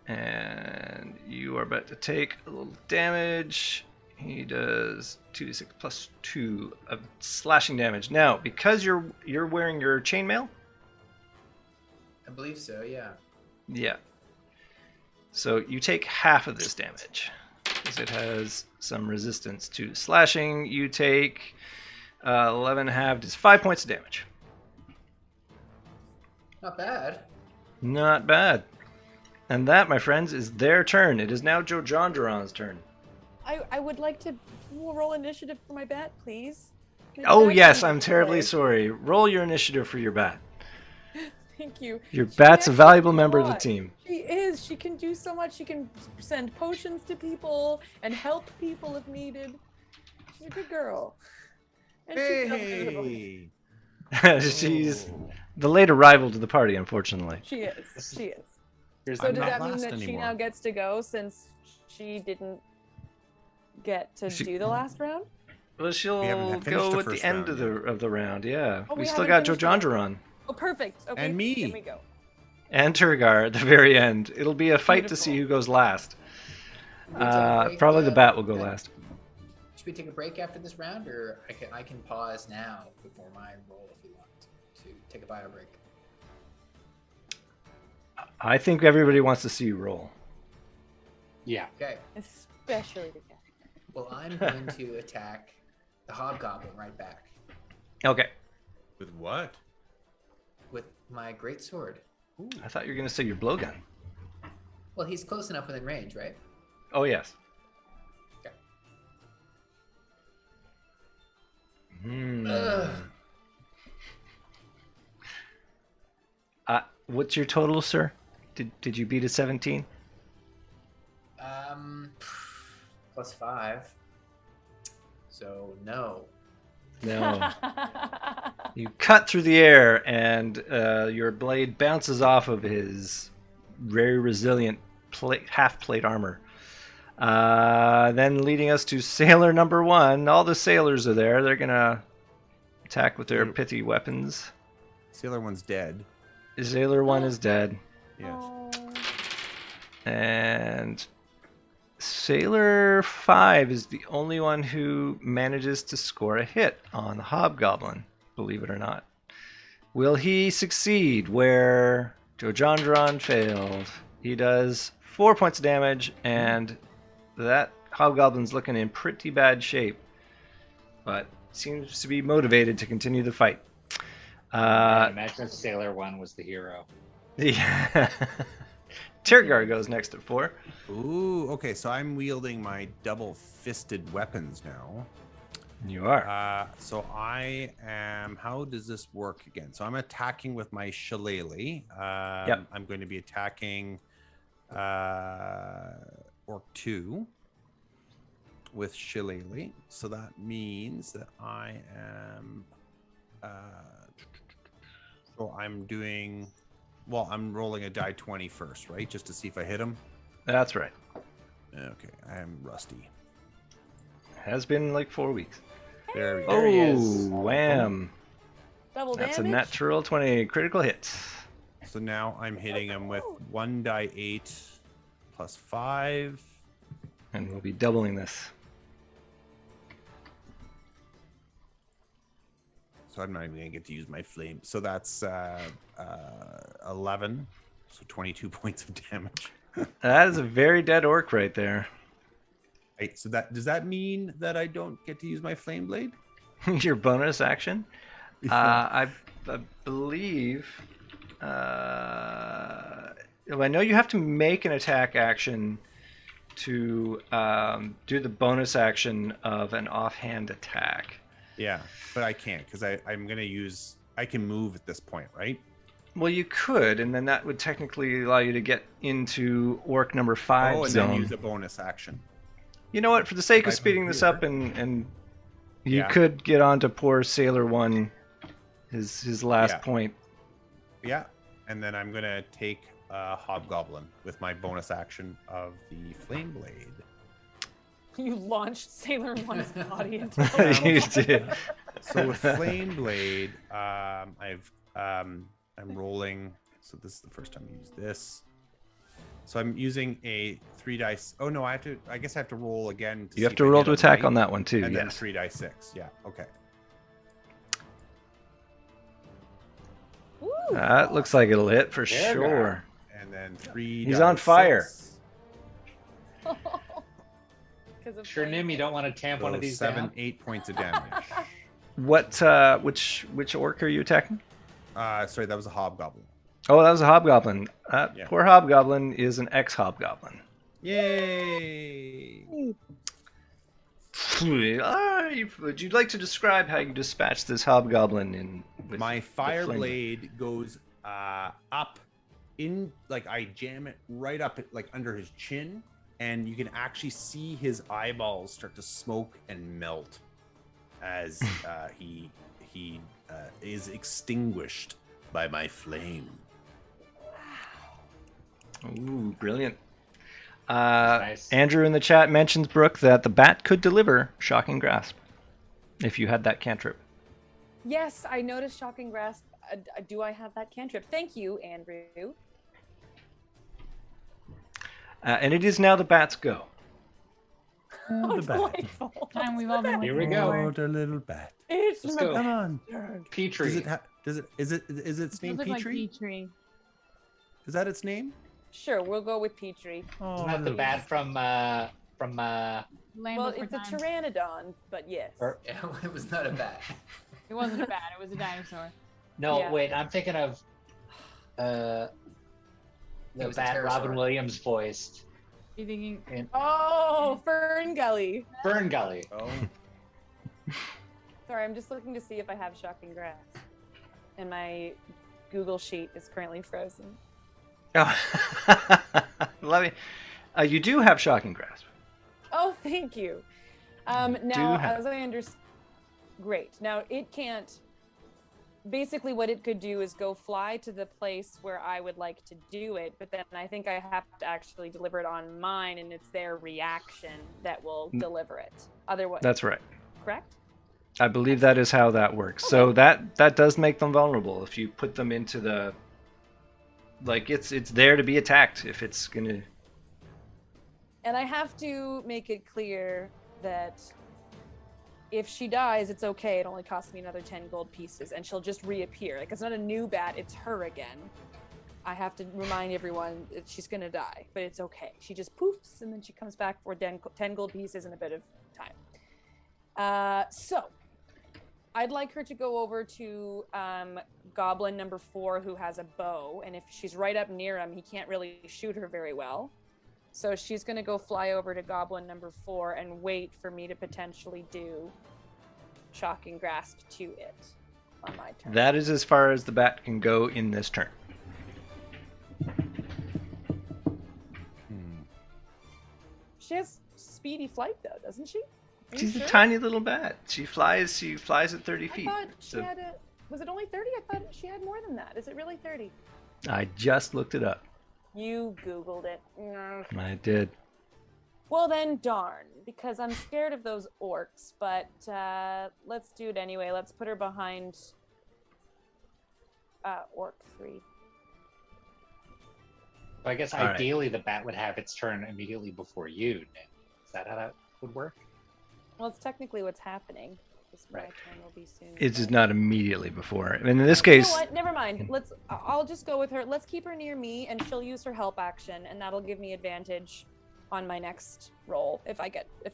And you are about to take a little damage. He does 2d6 plus 2 of slashing damage. Now, because you're wearing your chainmail? I believe so, yeah. Yeah. So you take half of this damage. Because it has some resistance to slashing. You take 11 halved is 5 points of damage. Not bad. Not bad. And that, my friends, is their turn. It is now Jojondron's turn. I would like to roll initiative for my bat, please. Oh, yes, I'm terribly sorry. Roll your initiative for your bat. Thank you. Your bat's a valuable member of the team. She is. She can do so much. She can send potions to people and help people if needed. She's a good girl. And Hey! She's the late arrival to the party, unfortunately. She is. She is. So does that mean that she now gets to go since she didn't get to do the last round? Well, she'll go at the end of the round. Yeah, Oh, we still got Jojondron. Oh, perfect. Okay, and me. Here we go. And Turgar at the very end. It'll be a fight to see who goes last. Probably the bat will go last. Should we take a break after this round, or I can pause now before my roll if you want to take a bio break? I think everybody wants to see you roll. Yeah. Okay. Especially the cat. Well, I'm going to attack the hobgoblin right back Okay. With what? with my great sword. I thought you were going to say your blowgun. Well, he's close enough within range, right? Oh, yes. Okay. What's your total, sir? Did you beat a 17? Plus 5. So no. No. You cut through the air, and your blade bounces off of his very resilient half-plate armor. Then leading us to sailor number 1. All the sailors are there. They're going to attack with their pithy weapons. Sailor 1's dead. Sailor 1 is dead. Yes. And Sailor 5 is the only one who manages to score a hit on the hobgoblin, believe it or not. Will he succeed where Jojondron failed? He does 4 points of damage, and that hobgoblin's looking in pretty bad shape, but seems to be motivated to continue the fight. Imagine if Sailor 1 was the hero. Yeah. Tirgar goes next at 4. Ooh, okay, so I'm wielding my double-fisted weapons now. You are. So I am... How does this work again? So I'm attacking with my shillelagh. Yep. I'm going to be attacking Orc 2 with shillelagh. So that means that I am... so I'm doing Well, I'm rolling a die 20 first, right? Just to see if I hit him. That's right. Okay, I am rusty. Has been like 4 weeks. There we go. There he is. Wham! Double That's damage. a natural 20 critical hit. So now I'm hitting him with 1 die 8 plus 5. And we'll be doubling this. So I'm not even going to get to use my flame. So that's 11. So 22 points of damage. That is a very dead orc right there. Right, so that does that mean that I don't get to use my flame blade? Your bonus action? I believe... well, I know you have to make an attack action to do the bonus action of an offhand attack. Yeah, but I can't because I'm going to use... I can move at this point, right? Well, you could, and then that would technically allow you to get into orc number 5 and zone. then use a bonus action. You know what? For the sake of Right speeding this here. up, and you could get on to poor Sailor 1, his last point. Yeah, and then I'm going to take Hobgoblin with my bonus action of the Flame Blade. You launched Sailor One's body into the You did. So with Flame Blade, I'm rolling. So this is the first time I use this. So I'm using a 3 dice. Oh no, I guess I have to roll again. You have to roll to attack on that one too. And then Yes. 3 dice 6. Yeah. Okay. Woo! That looks like it'll hit for There we sure. And then 3. He's dice on fire. 6. 'Cause of Sure, flame. Nim, you don't want to tamp one So of these 7, down? 8 points of damage. What? Which orc are you attacking? Sorry, that was a Hobgoblin. Oh, that was a hobgoblin. Yeah. Poor hobgoblin is an ex-hobgoblin. Yay! Would you like to describe how you dispatch this hobgoblin in? With My the fire flame? blade goes up in, like, I jam it right up like under his chin, and you can actually see his eyeballs start to smoke and melt as he is extinguished by my flame. Ooh, brilliant. Nice. Andrew in the chat mentions, Brooke, that the bat could deliver Shocking Grasp if you had that cantrip. Yes, I noticed Shocking Grasp. Do I have that cantrip? Thank you, Andrew. And it is now the bat's go. Oh, the bat. delightful. Time we've all been Here looking we go. for. Oh, the little bat. It's Let's my go. Come on. Petrie. Is its name Does look like Petrie? Petrie. Is that its name? Sure, we'll go with Petrie. Oh, Isn't that the little- bat from Land Well, Before it's a Time. pteranodon, but yes. Yeah, it was not a bat. It wasn't a bat. It was a dinosaur. No, Yeah. wait, I'm thinking of the It was a bat Robin pterosaur. Williams voiced You thinking? in Oh, Fern Gully. Fern Gully. Oh. Sorry, I'm just looking to see if I have Shocking Grass. And my Google sheet is currently frozen. Oh. Let me. You do have Shocking Grasp. Oh, thank you. Now, have- as I understand, great. Now, it can't. Basically, what it could do is go fly to the place where I would like to do it, but then I think I have to actually deliver it on mine, and it's their reaction that will deliver it. Otherwise, That's right. correct? I believe that is how that works. So that does make them vulnerable if you put them into the. Like it's there to be attacked if it's gonna. And I have to make it clear that if she dies, it's okay. It only costs me another 10 gold pieces, and she'll just reappear. Like, it's not a new bat, it's her again. I have to remind everyone that she's going to die, but it's okay. She just poofs, and then she comes back for 10 gold pieces in a bit of time. So, I'd like her to go over to Goblin number 4, who has a bow, and if she's right up near him, he can't really shoot her very well. So she's going to go fly over to Goblin number 4 and wait for me to potentially do Shocking Grasp to it on my turn. That is as far as the bat can go in this turn. She has speedy flight, though, doesn't she? Are you She's a sure? tiny little bat. She flies at 30 I feet. thought she So had a... Was it only 30? I thought she had more than that. Is it really 30? I just looked it up. You Googled it. I did. Well then, darn, because I'm scared of those orcs, but let's do it anyway. Let's put her behind Orc 3. So I guess All ideally the bat would have its turn immediately before you, Nick. Is that how that would work? Well, it's technically what's happening. My Right. turn will be soon. It's just not immediately before. And in this case, You know what? Never mind. I'll just go with her. Let's keep her near me, and she'll use her help action, and that'll give me advantage on my next roll if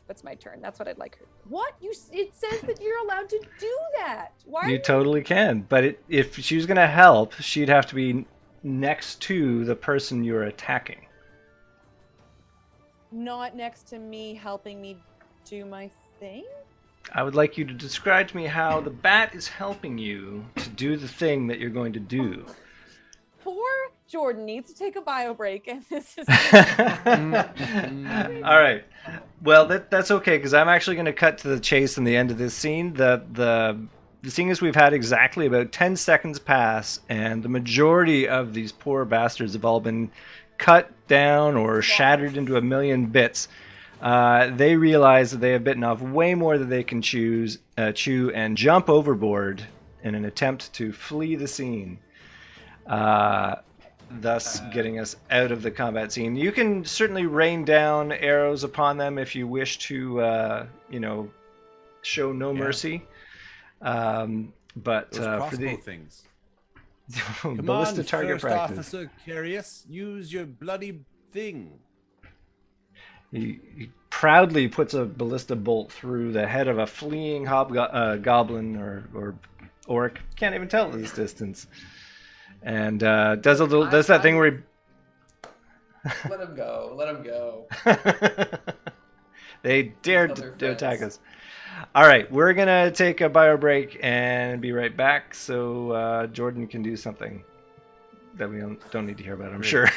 it's my turn. That's what I'd like her. What? It says that you're allowed to do that. Why? you totally can. But if she was going to help, she'd have to be next to the person you're attacking. Not next to me, helping me do my thing. I would like you to describe to me how the bat is helping you to do the thing that you're going to do. Poor Jordan needs to take a bio break, and this is. All right. Well, that's okay because I'm actually going to cut to the chase in the end of this scene. The scene is we've had exactly about 10 seconds pass, and the majority of these poor bastards have all been cut down or shattered into a million bits. They realize that they have bitten off way more than they can chew and jump overboard in an attempt to flee the scene, thus getting us out of the combat scene. You can certainly rain down arrows upon them if you wish to, show no mercy. But Those for the things. ballista target First practice. Officer Carius, use your bloody thing. He proudly puts a ballista bolt through the head of a fleeing goblin or orc. Can't even tell at this distance. And does that thing where he... Let him go. Let him go. They dared to attack us. All right, we're gonna take a bio break and be right back, so Jordan can do something that we don't need to hear about, I'm sure.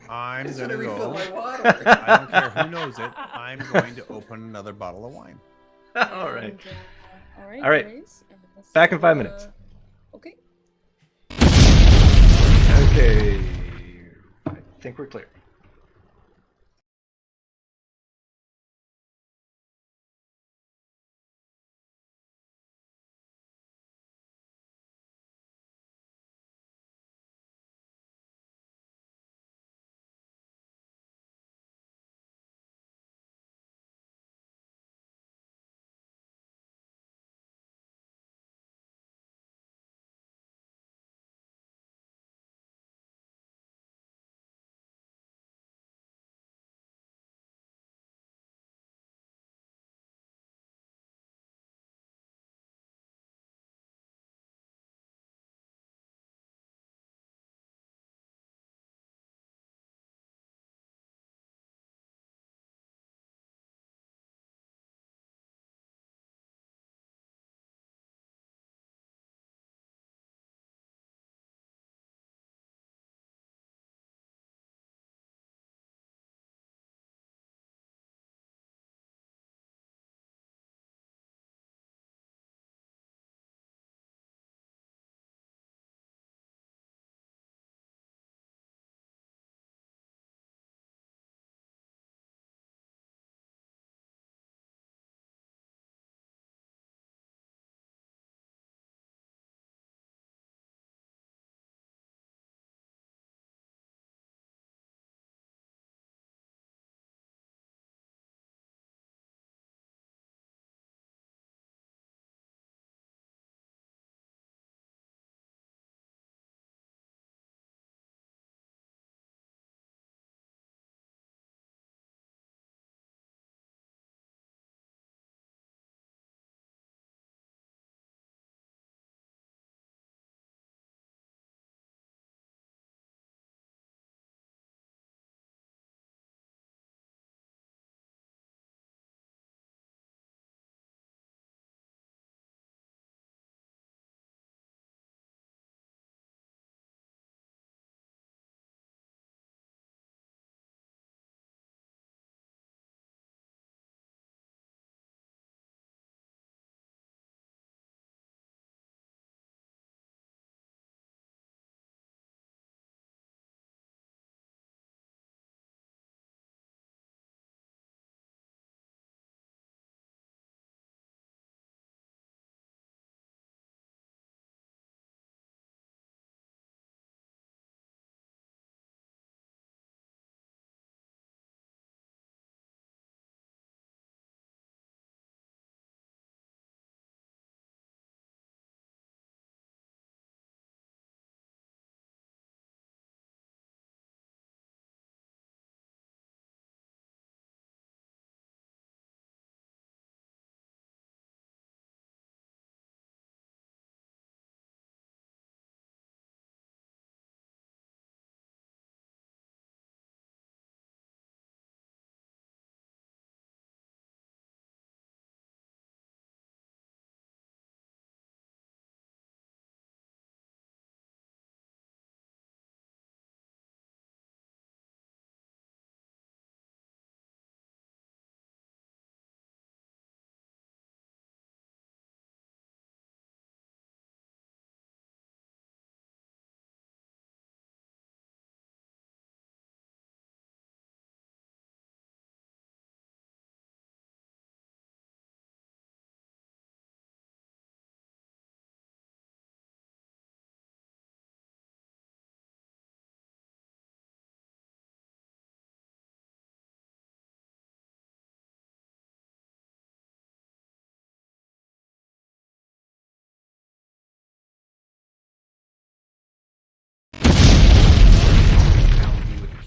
I'm gonna refill go. my water. I don't care who knows it. I'm going to open another bottle of wine. All right. All All right. Back in 5 minutes. Okay. Okay. I think we're clear.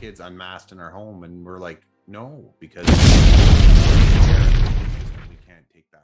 kids unmasked in our home, and we're like, no, because we can't take that.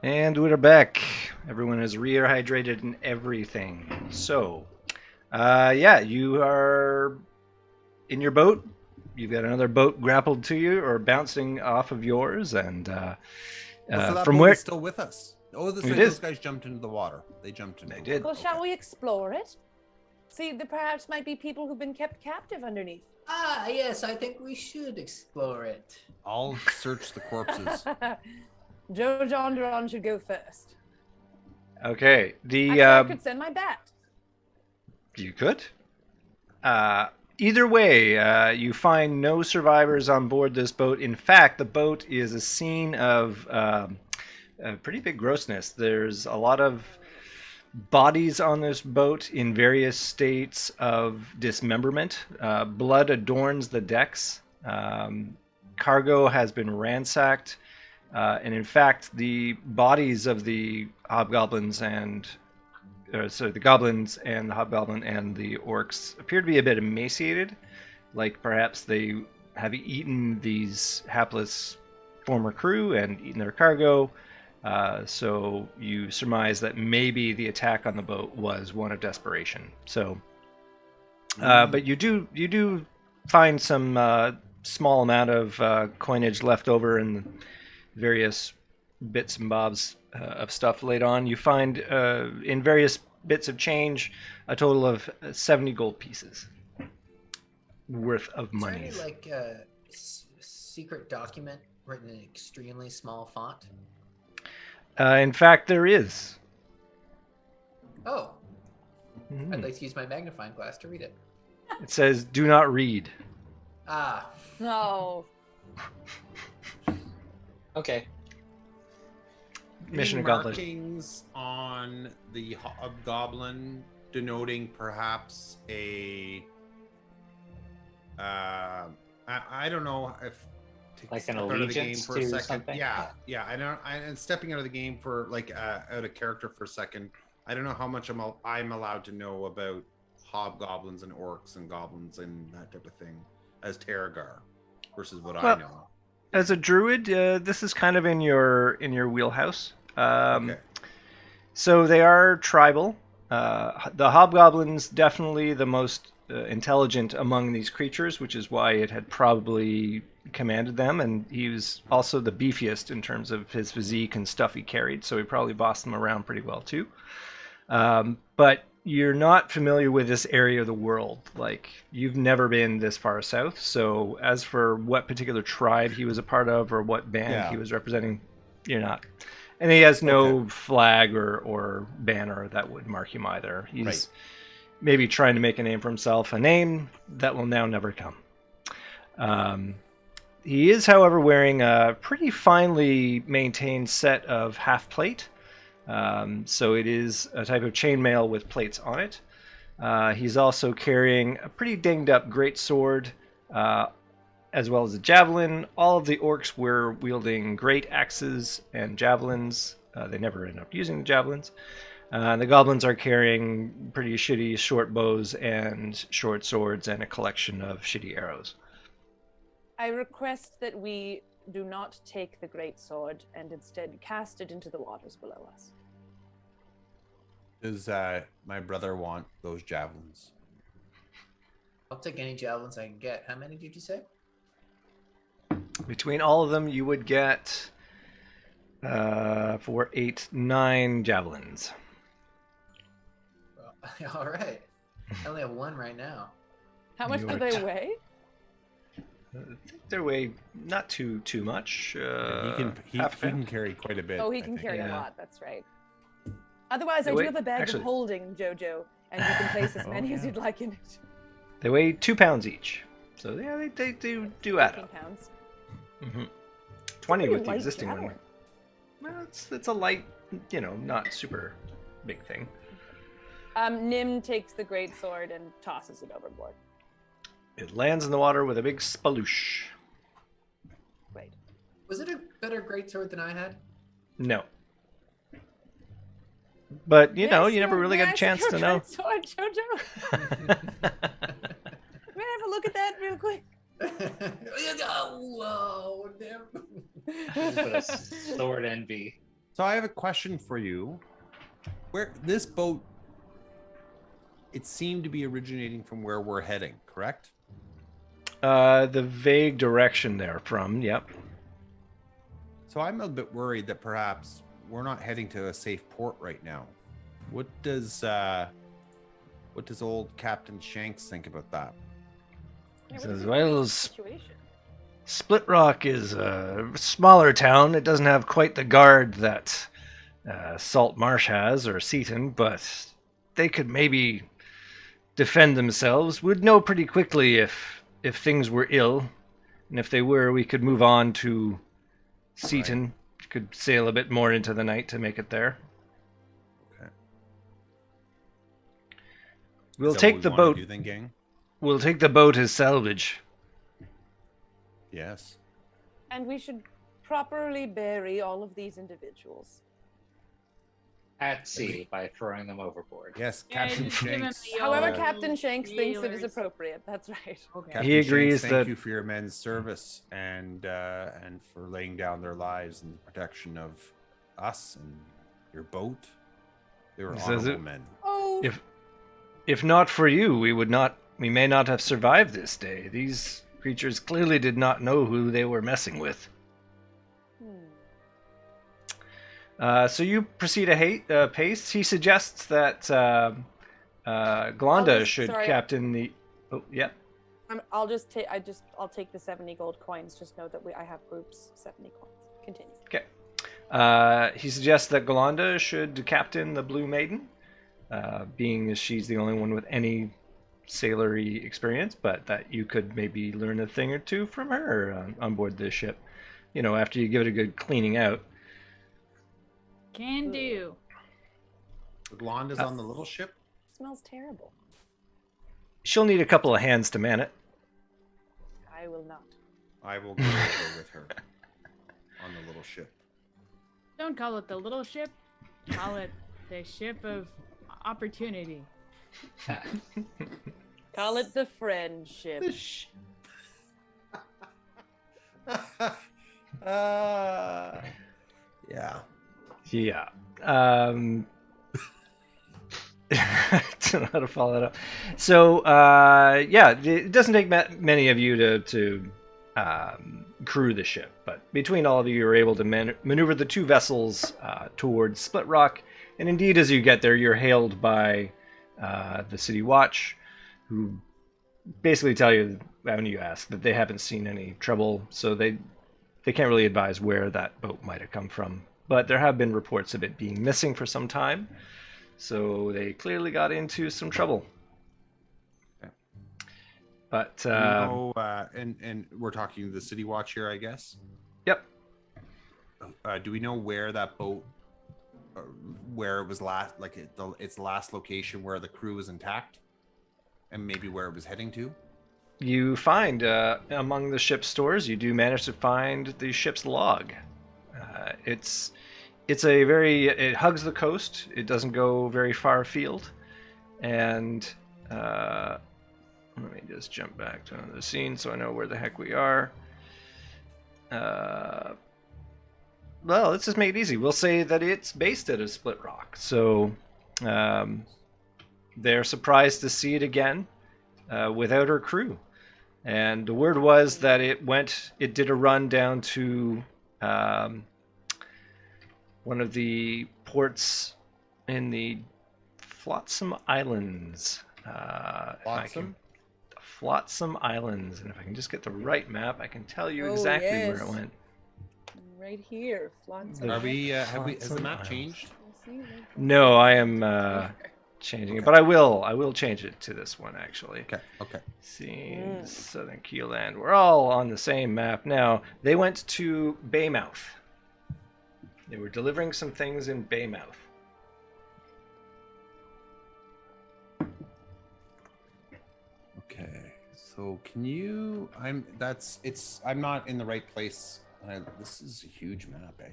And we're back. Everyone is rehydrated and everything. So, yeah, you are in your boat. You've got another boat grappled to you or bouncing off of yours, and So that from boat where is still with us. Oh, It those is. guys jumped into the water. They jumped into They the did. water. Well, shall we explore it? See, there perhaps might be people who've been kept captive underneath. Ah, yes, I think we should explore it. I'll search the corpses. Joe John Duran should go first. Okay, Actually, I could send my bat. You could. Either way, you find no survivors on board this boat. In fact, the boat is a scene of pretty big grossness. There's a lot of bodies on this boat in various states of dismemberment. Blood adorns the decks. Cargo has been ransacked. And in fact, the bodies of the hobgoblins and so the goblins and the hobgoblin and the orcs appear to be a bit emaciated, like perhaps they have eaten these hapless former crew and eaten their cargo. So you surmise that maybe the attack on the boat was one of desperation. So, but you do find some small amount of coinage left over in various bits and bobs of stuff laid on. You find in various bits of change a total of 70 gold pieces worth of money. Is there any like secret document written in extremely small font? In fact, there is. Oh. I'd like to use my magnifying glass to read it. It says, "Do not read." Ah. No. Okay. Mission Any accomplished. markings on the hobgoblin denoting perhaps a I don't know if like step an out of the game allegiance for a to second. something? Yeah. I'm stepping out of the game for like out of character for a second. I don't know how much I'm allowed to know about hobgoblins and orcs and goblins and that type of thing as Terragar versus what I know. As a druid, this is kind of in your wheelhouse. Okay. So they are tribal. The hobgoblins definitely the most intelligent among these creatures, which is why it had probably commanded them, and he was also the beefiest in terms of his physique and stuff he carried, so he probably bossed them around pretty well too. But you're not familiar with this area of the world. Like, you've never been this far south, so as for what particular tribe he was a part of or what band he was representing, you're not. And he has no flag or banner that would mark him either. He's maybe trying to make a name for himself, a name that will now never come. He is, however, wearing a pretty finely maintained set of half plate. So it is a type of chainmail with plates on it. He's also carrying a pretty dinged up great sword, as well as a javelin. All of the orcs were wielding great axes and javelins. They never end up using the javelins. The goblins are carrying pretty shitty short bows and short swords and a collection of shitty arrows. I request that we do not take the great sword and instead cast it into the waters below us. Does my brother want those javelins? I'll take any javelins I can get. How many did you say? Between all of them, you would get 4, 8, 9 javelins. Well, all right. I only have one right now. How much do they weigh? I think they weigh not too much. He can carry quite a bit. Oh, he can carry a lot. That's right. Otherwise, I do have a bag of holding, Jojo, and you can place as many as you'd like in it. They weigh 2 pounds each, so yeah, they do add up. Pounds. 20 with the existing one. Well, it's a light, not super big thing. Nim takes the great sword and tosses it overboard. It lands in the water with a big sploosh. Wait. Was it a better greatsword than I had? No. But you never really got a chance to know. Sword, Jojo. May I have a look at that real quick? Whoa, Nim. Put a sword envy. So I have a question for you. Where this boat, it seemed to be originating from where we're heading, correct? The vague direction they're from, yep. So I'm a bit worried that perhaps we're not heading to a safe port right now. What does old Captain Shanks think about that? He says, well, Split Rock is a smaller town. It doesn't have quite the guard that Salt Marsh has or Seaton, but they could maybe defend themselves. We'd know pretty quickly if things were ill, and if they were, we could move on to Seaton. Right. Could sail a bit more into the night to make it there. Okay. We'll take the boat. Then, gang? We'll take the boat as salvage. Yes. And we should properly bury all of these individuals. at sea by throwing them overboard. Yes, Yeah, Captain just give him Shanks. the However, old Captain Shanks thinks it is sailors. appropriate. That's right. Okay. Captain He agrees Shanks, thank that- you for your men's service and for laying down their lives in the protection of us and your boat. They were He says honorable it- men. Oh, If not for you, we may not have survived this day. These creatures clearly did not know who they were messing with. So you proceed pace. He suggests that Glonda should captain the. Oh, yeah. I'll take the 70 gold coins. Just know that I have groups 70 coins. Continue. Okay. He suggests that Glonda should captain the Blue Maiden, being as she's the only one with any sailory experience, but that you could maybe learn a thing or two from her on board this ship. You know, after you give it a good cleaning out. Can do. Glonda's on the little ship. It smells terrible. She'll need a couple of hands to man it. I will not. I will go over with her on the little ship. Don't call it the little ship. Call it the ship of opportunity. Call it the friendship. Yeah. Yeah. I don't know how to follow that up. So, yeah, it doesn't take many of you to crew the ship, but between all of you, you're able to maneuver the two vessels towards Split Rock, and indeed, as you get there, you're hailed by the City Watch, who basically tell you, when you ask, that they haven't seen any trouble, so they can't really advise where that boat might have come from. But there have been reports of it being missing for some time, so they clearly got into some trouble. Okay. But and we're talking the City Watch here, I guess. Yep. Do we know where that boat, where it was last, like its last location, where the crew was intact, and maybe where it was heading to? You find among the ship's stores, you do manage to find the ship's log. It hugs the coast. It doesn't go very far afield, and let me just jump back to the scene so I know where the heck we are. Well, let's just make it easy. We'll say that it's based at a Split Rock, so they're surprised to see it again without her crew. And the word was that it did a run down to one of the ports in the Flotsam Islands. Flotsam Islands. And if I can just get the right map, I can tell you exactly where it went. Right here. Flotsam. Are we? Has the map changed? No, I am changing it, but I will change it to this one actually. Okay. See, Southern Keeland. We're all on the same map now. They went to Baymouth. They were delivering some things in Baymouth. Okay. So can you? I'm not in the right place. This is a huge map, eh?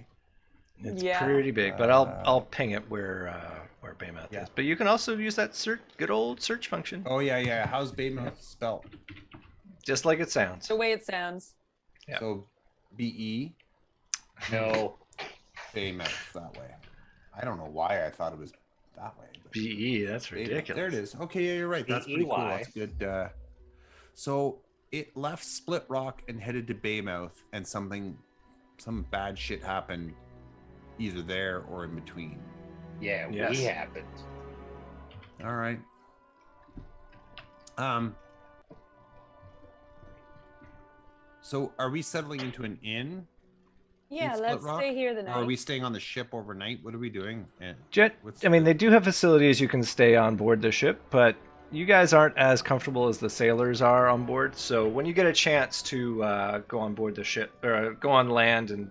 It's pretty big, but I'll ping it where Baymouth is. But you can also use that good old search function. Oh yeah. How's Baymouth spelled? Just like it sounds. The way it sounds. Yeah. So, B-E. No. Baymouth that way. I don't know why I thought it was that way. B-E. That's ridiculous. There it is. Okay, yeah, you're right. That's pretty cool. That's good. So it left Split Rock and headed to Baymouth, and some bad shit happened either there or in between. Yeah, we happened. All right. So are we settling into an inn? Yeah, let's stay here the night. Or are we staying on the ship overnight? What are we doing? They do have facilities you can stay on board the ship, but you guys aren't as comfortable as the sailors are on board. So when you get a chance to go on board the ship or go on land and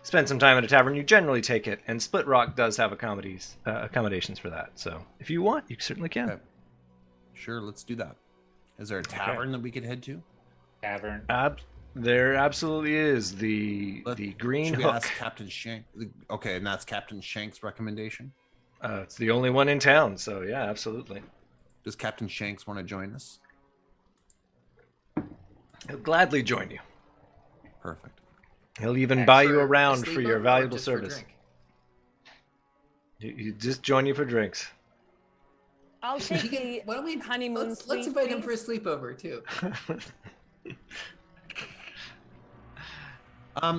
spend some time at a tavern, you generally take it. And Split Rock does have accommodations for that. So if you want, you certainly can. Okay. Sure, let's do that. Is there a tavern that we could head to? Tavern. There absolutely is the green should we hook. ask Captain Shank? Okay, and that's Captain Shank's recommendation. It's the only one in town, so yeah, absolutely. Does Captain Shanks want to join us? He'll gladly join you. Perfect. He'll even buy you around for your valuable service. service. You just join you for drinks. I'll take the honeymoon let's suite, invite him please. for a sleepover too.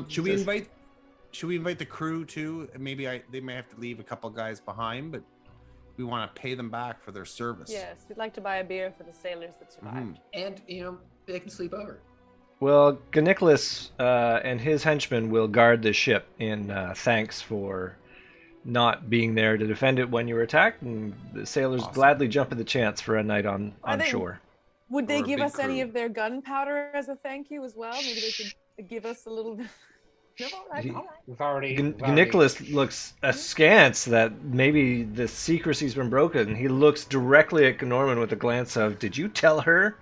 Should we invite the crew too? Maybe they may have to leave a couple guys behind, but we want to pay them back for their service. Yes, we'd like to buy a beer for the sailors that survived. And they can sleep over. Well, Gnicholas and his henchmen will guard the ship in thanks for not being there to defend it when you were attacked, and the sailors gladly jump at the chance for a night on shore. Would they give us any of their gunpowder as a thank you as well? Maybe they could give us a little bit. No, all right. Gnicholas looks askance that maybe the secrecy's been broken. He looks directly at Norman with a glance of, "Did you tell her?"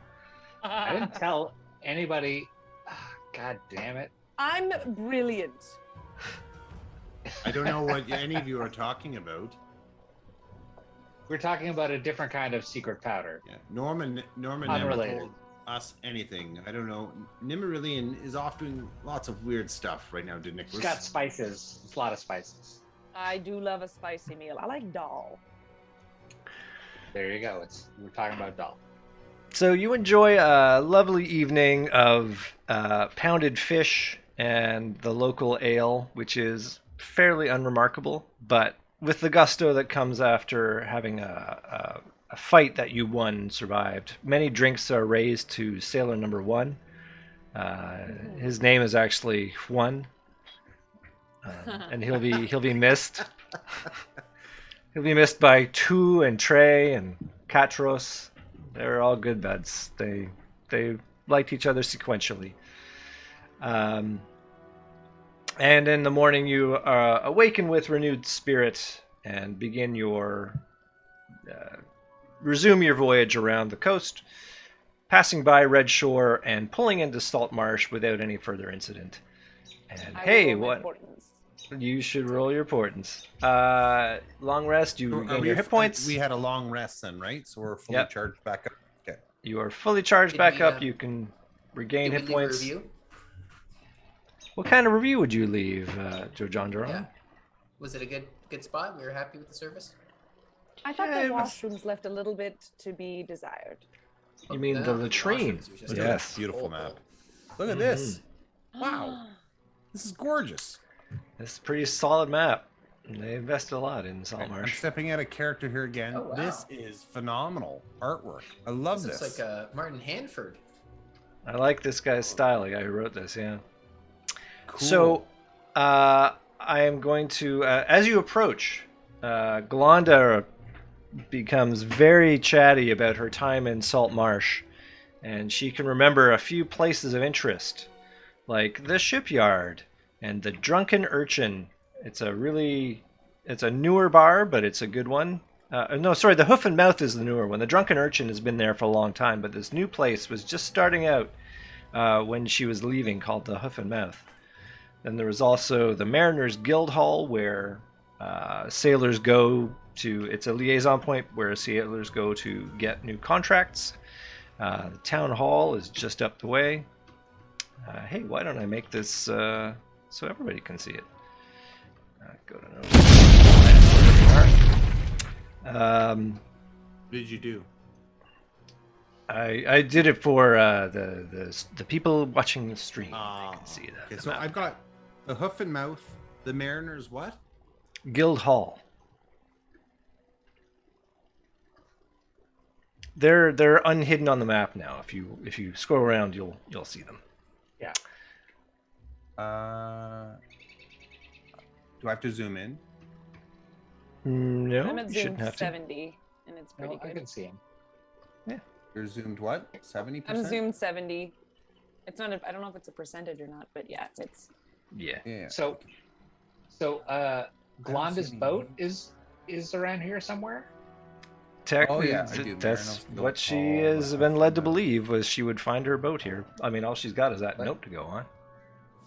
I didn't tell anybody. God damn it. I'm brilliant. I don't know what any of you are talking about. We're talking about a different kind of secret powder. Yeah. Norman never told us anything. I don't know. Nimmerillion is off doing lots of weird stuff right now, Nicholas? He's got spices. It's a lot of spices. I do love a spicy meal. I like dal. There you go. We're talking about dal. So you enjoy a lovely evening of pounded fish and the local ale, which is fairly unremarkable, but with the gusto that comes after having a fight that you won and survived. Many drinks are raised to Sailor Number 1. His name is actually Juan, and he'll be missed. He'll be missed by Tu and Trey and Katros. They're all good buds. They liked each other sequentially. And in the morning, you awaken with renewed spirit and begin resume your voyage around the coast, passing by Red Shore and pulling into Salt Marsh without any further incident. And what? You should roll your portents. Long rest. You gain your hit points. We had a long rest then, right? So we're fully charged back up. Okay. You are fully charged back up. You can regain hit points. What kind of review would you leave, Joe John Duran? Yeah. Was it a good spot? We were happy with the service? I thought the washrooms left a little bit to be desired. You mean the latrine? Yes. Beautiful map. Look at this. Wow. This is gorgeous. This is a pretty solid map. They invested a lot in Saltmarsh. I'm stepping out of character here again. Oh, wow. This is phenomenal artwork. I love this. Looks like Martin Hanford. I like this guy's style, the guy who wrote this, yeah. Cool. So, I am going to, as you approach, Glonda becomes very chatty about her time in Salt Marsh, and she can remember a few places of interest, like the shipyard and the Drunken Urchin. It's a newer bar, but it's a good one. No, sorry, the Hoof and Mouth is the newer one. The Drunken Urchin has been there for a long time, but this new place was just starting out when she was leaving, called the Hoof and Mouth. Then there was also the Mariners Guild Hall, where sailors go to. It's a liaison point where sailors go to get new contracts. The town hall is just up the way. Hey, why don't I make this so everybody can see it? Go to notes. What did you do? I did it for the people watching the stream. They can see that. Okay, so I've got the Hoof and Mouth, the Mariners what? Guild Hall. They're unhidden on the map now. If you scroll around, you'll see them. Yeah. Do I have to zoom in? No, I'm at you zoom shouldn't have 70, and it's pretty I good. can see him. Yeah. You're zoomed what? 70%? I'm zoomed 70. It's not. I don't know if it's a percentage or not, but yeah, it's. Yeah. So Glonda's boat is around here somewhere. Technically, I do. that's what she has been led to believe, was she would find her boat here. I mean, all she's got is that note to go on.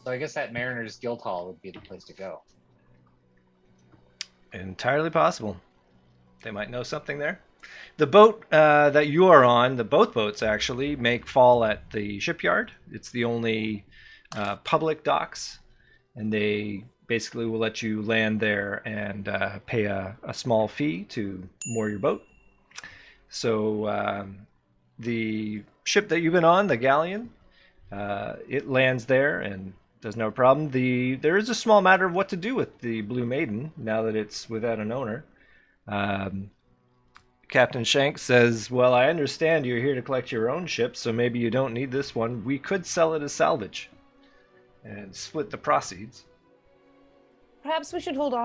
So I guess that Mariner's Guild Hall would be the place to go. Entirely possible. They might know something there. The boat that you are on, both boats actually, make fall at the shipyard. It's the only public docks, and they basically will let you land there and pay a small fee to moor your boat. So the ship that you've been on, the galleon, it lands there and does no problem. There is a small matter of what to do with the Blue Maiden now that it's without an owner. Captain Shank says, well, I understand you're here to collect your own ship, so maybe you don't need this one. We could sell it as salvage and split the proceeds. Perhaps we should hold off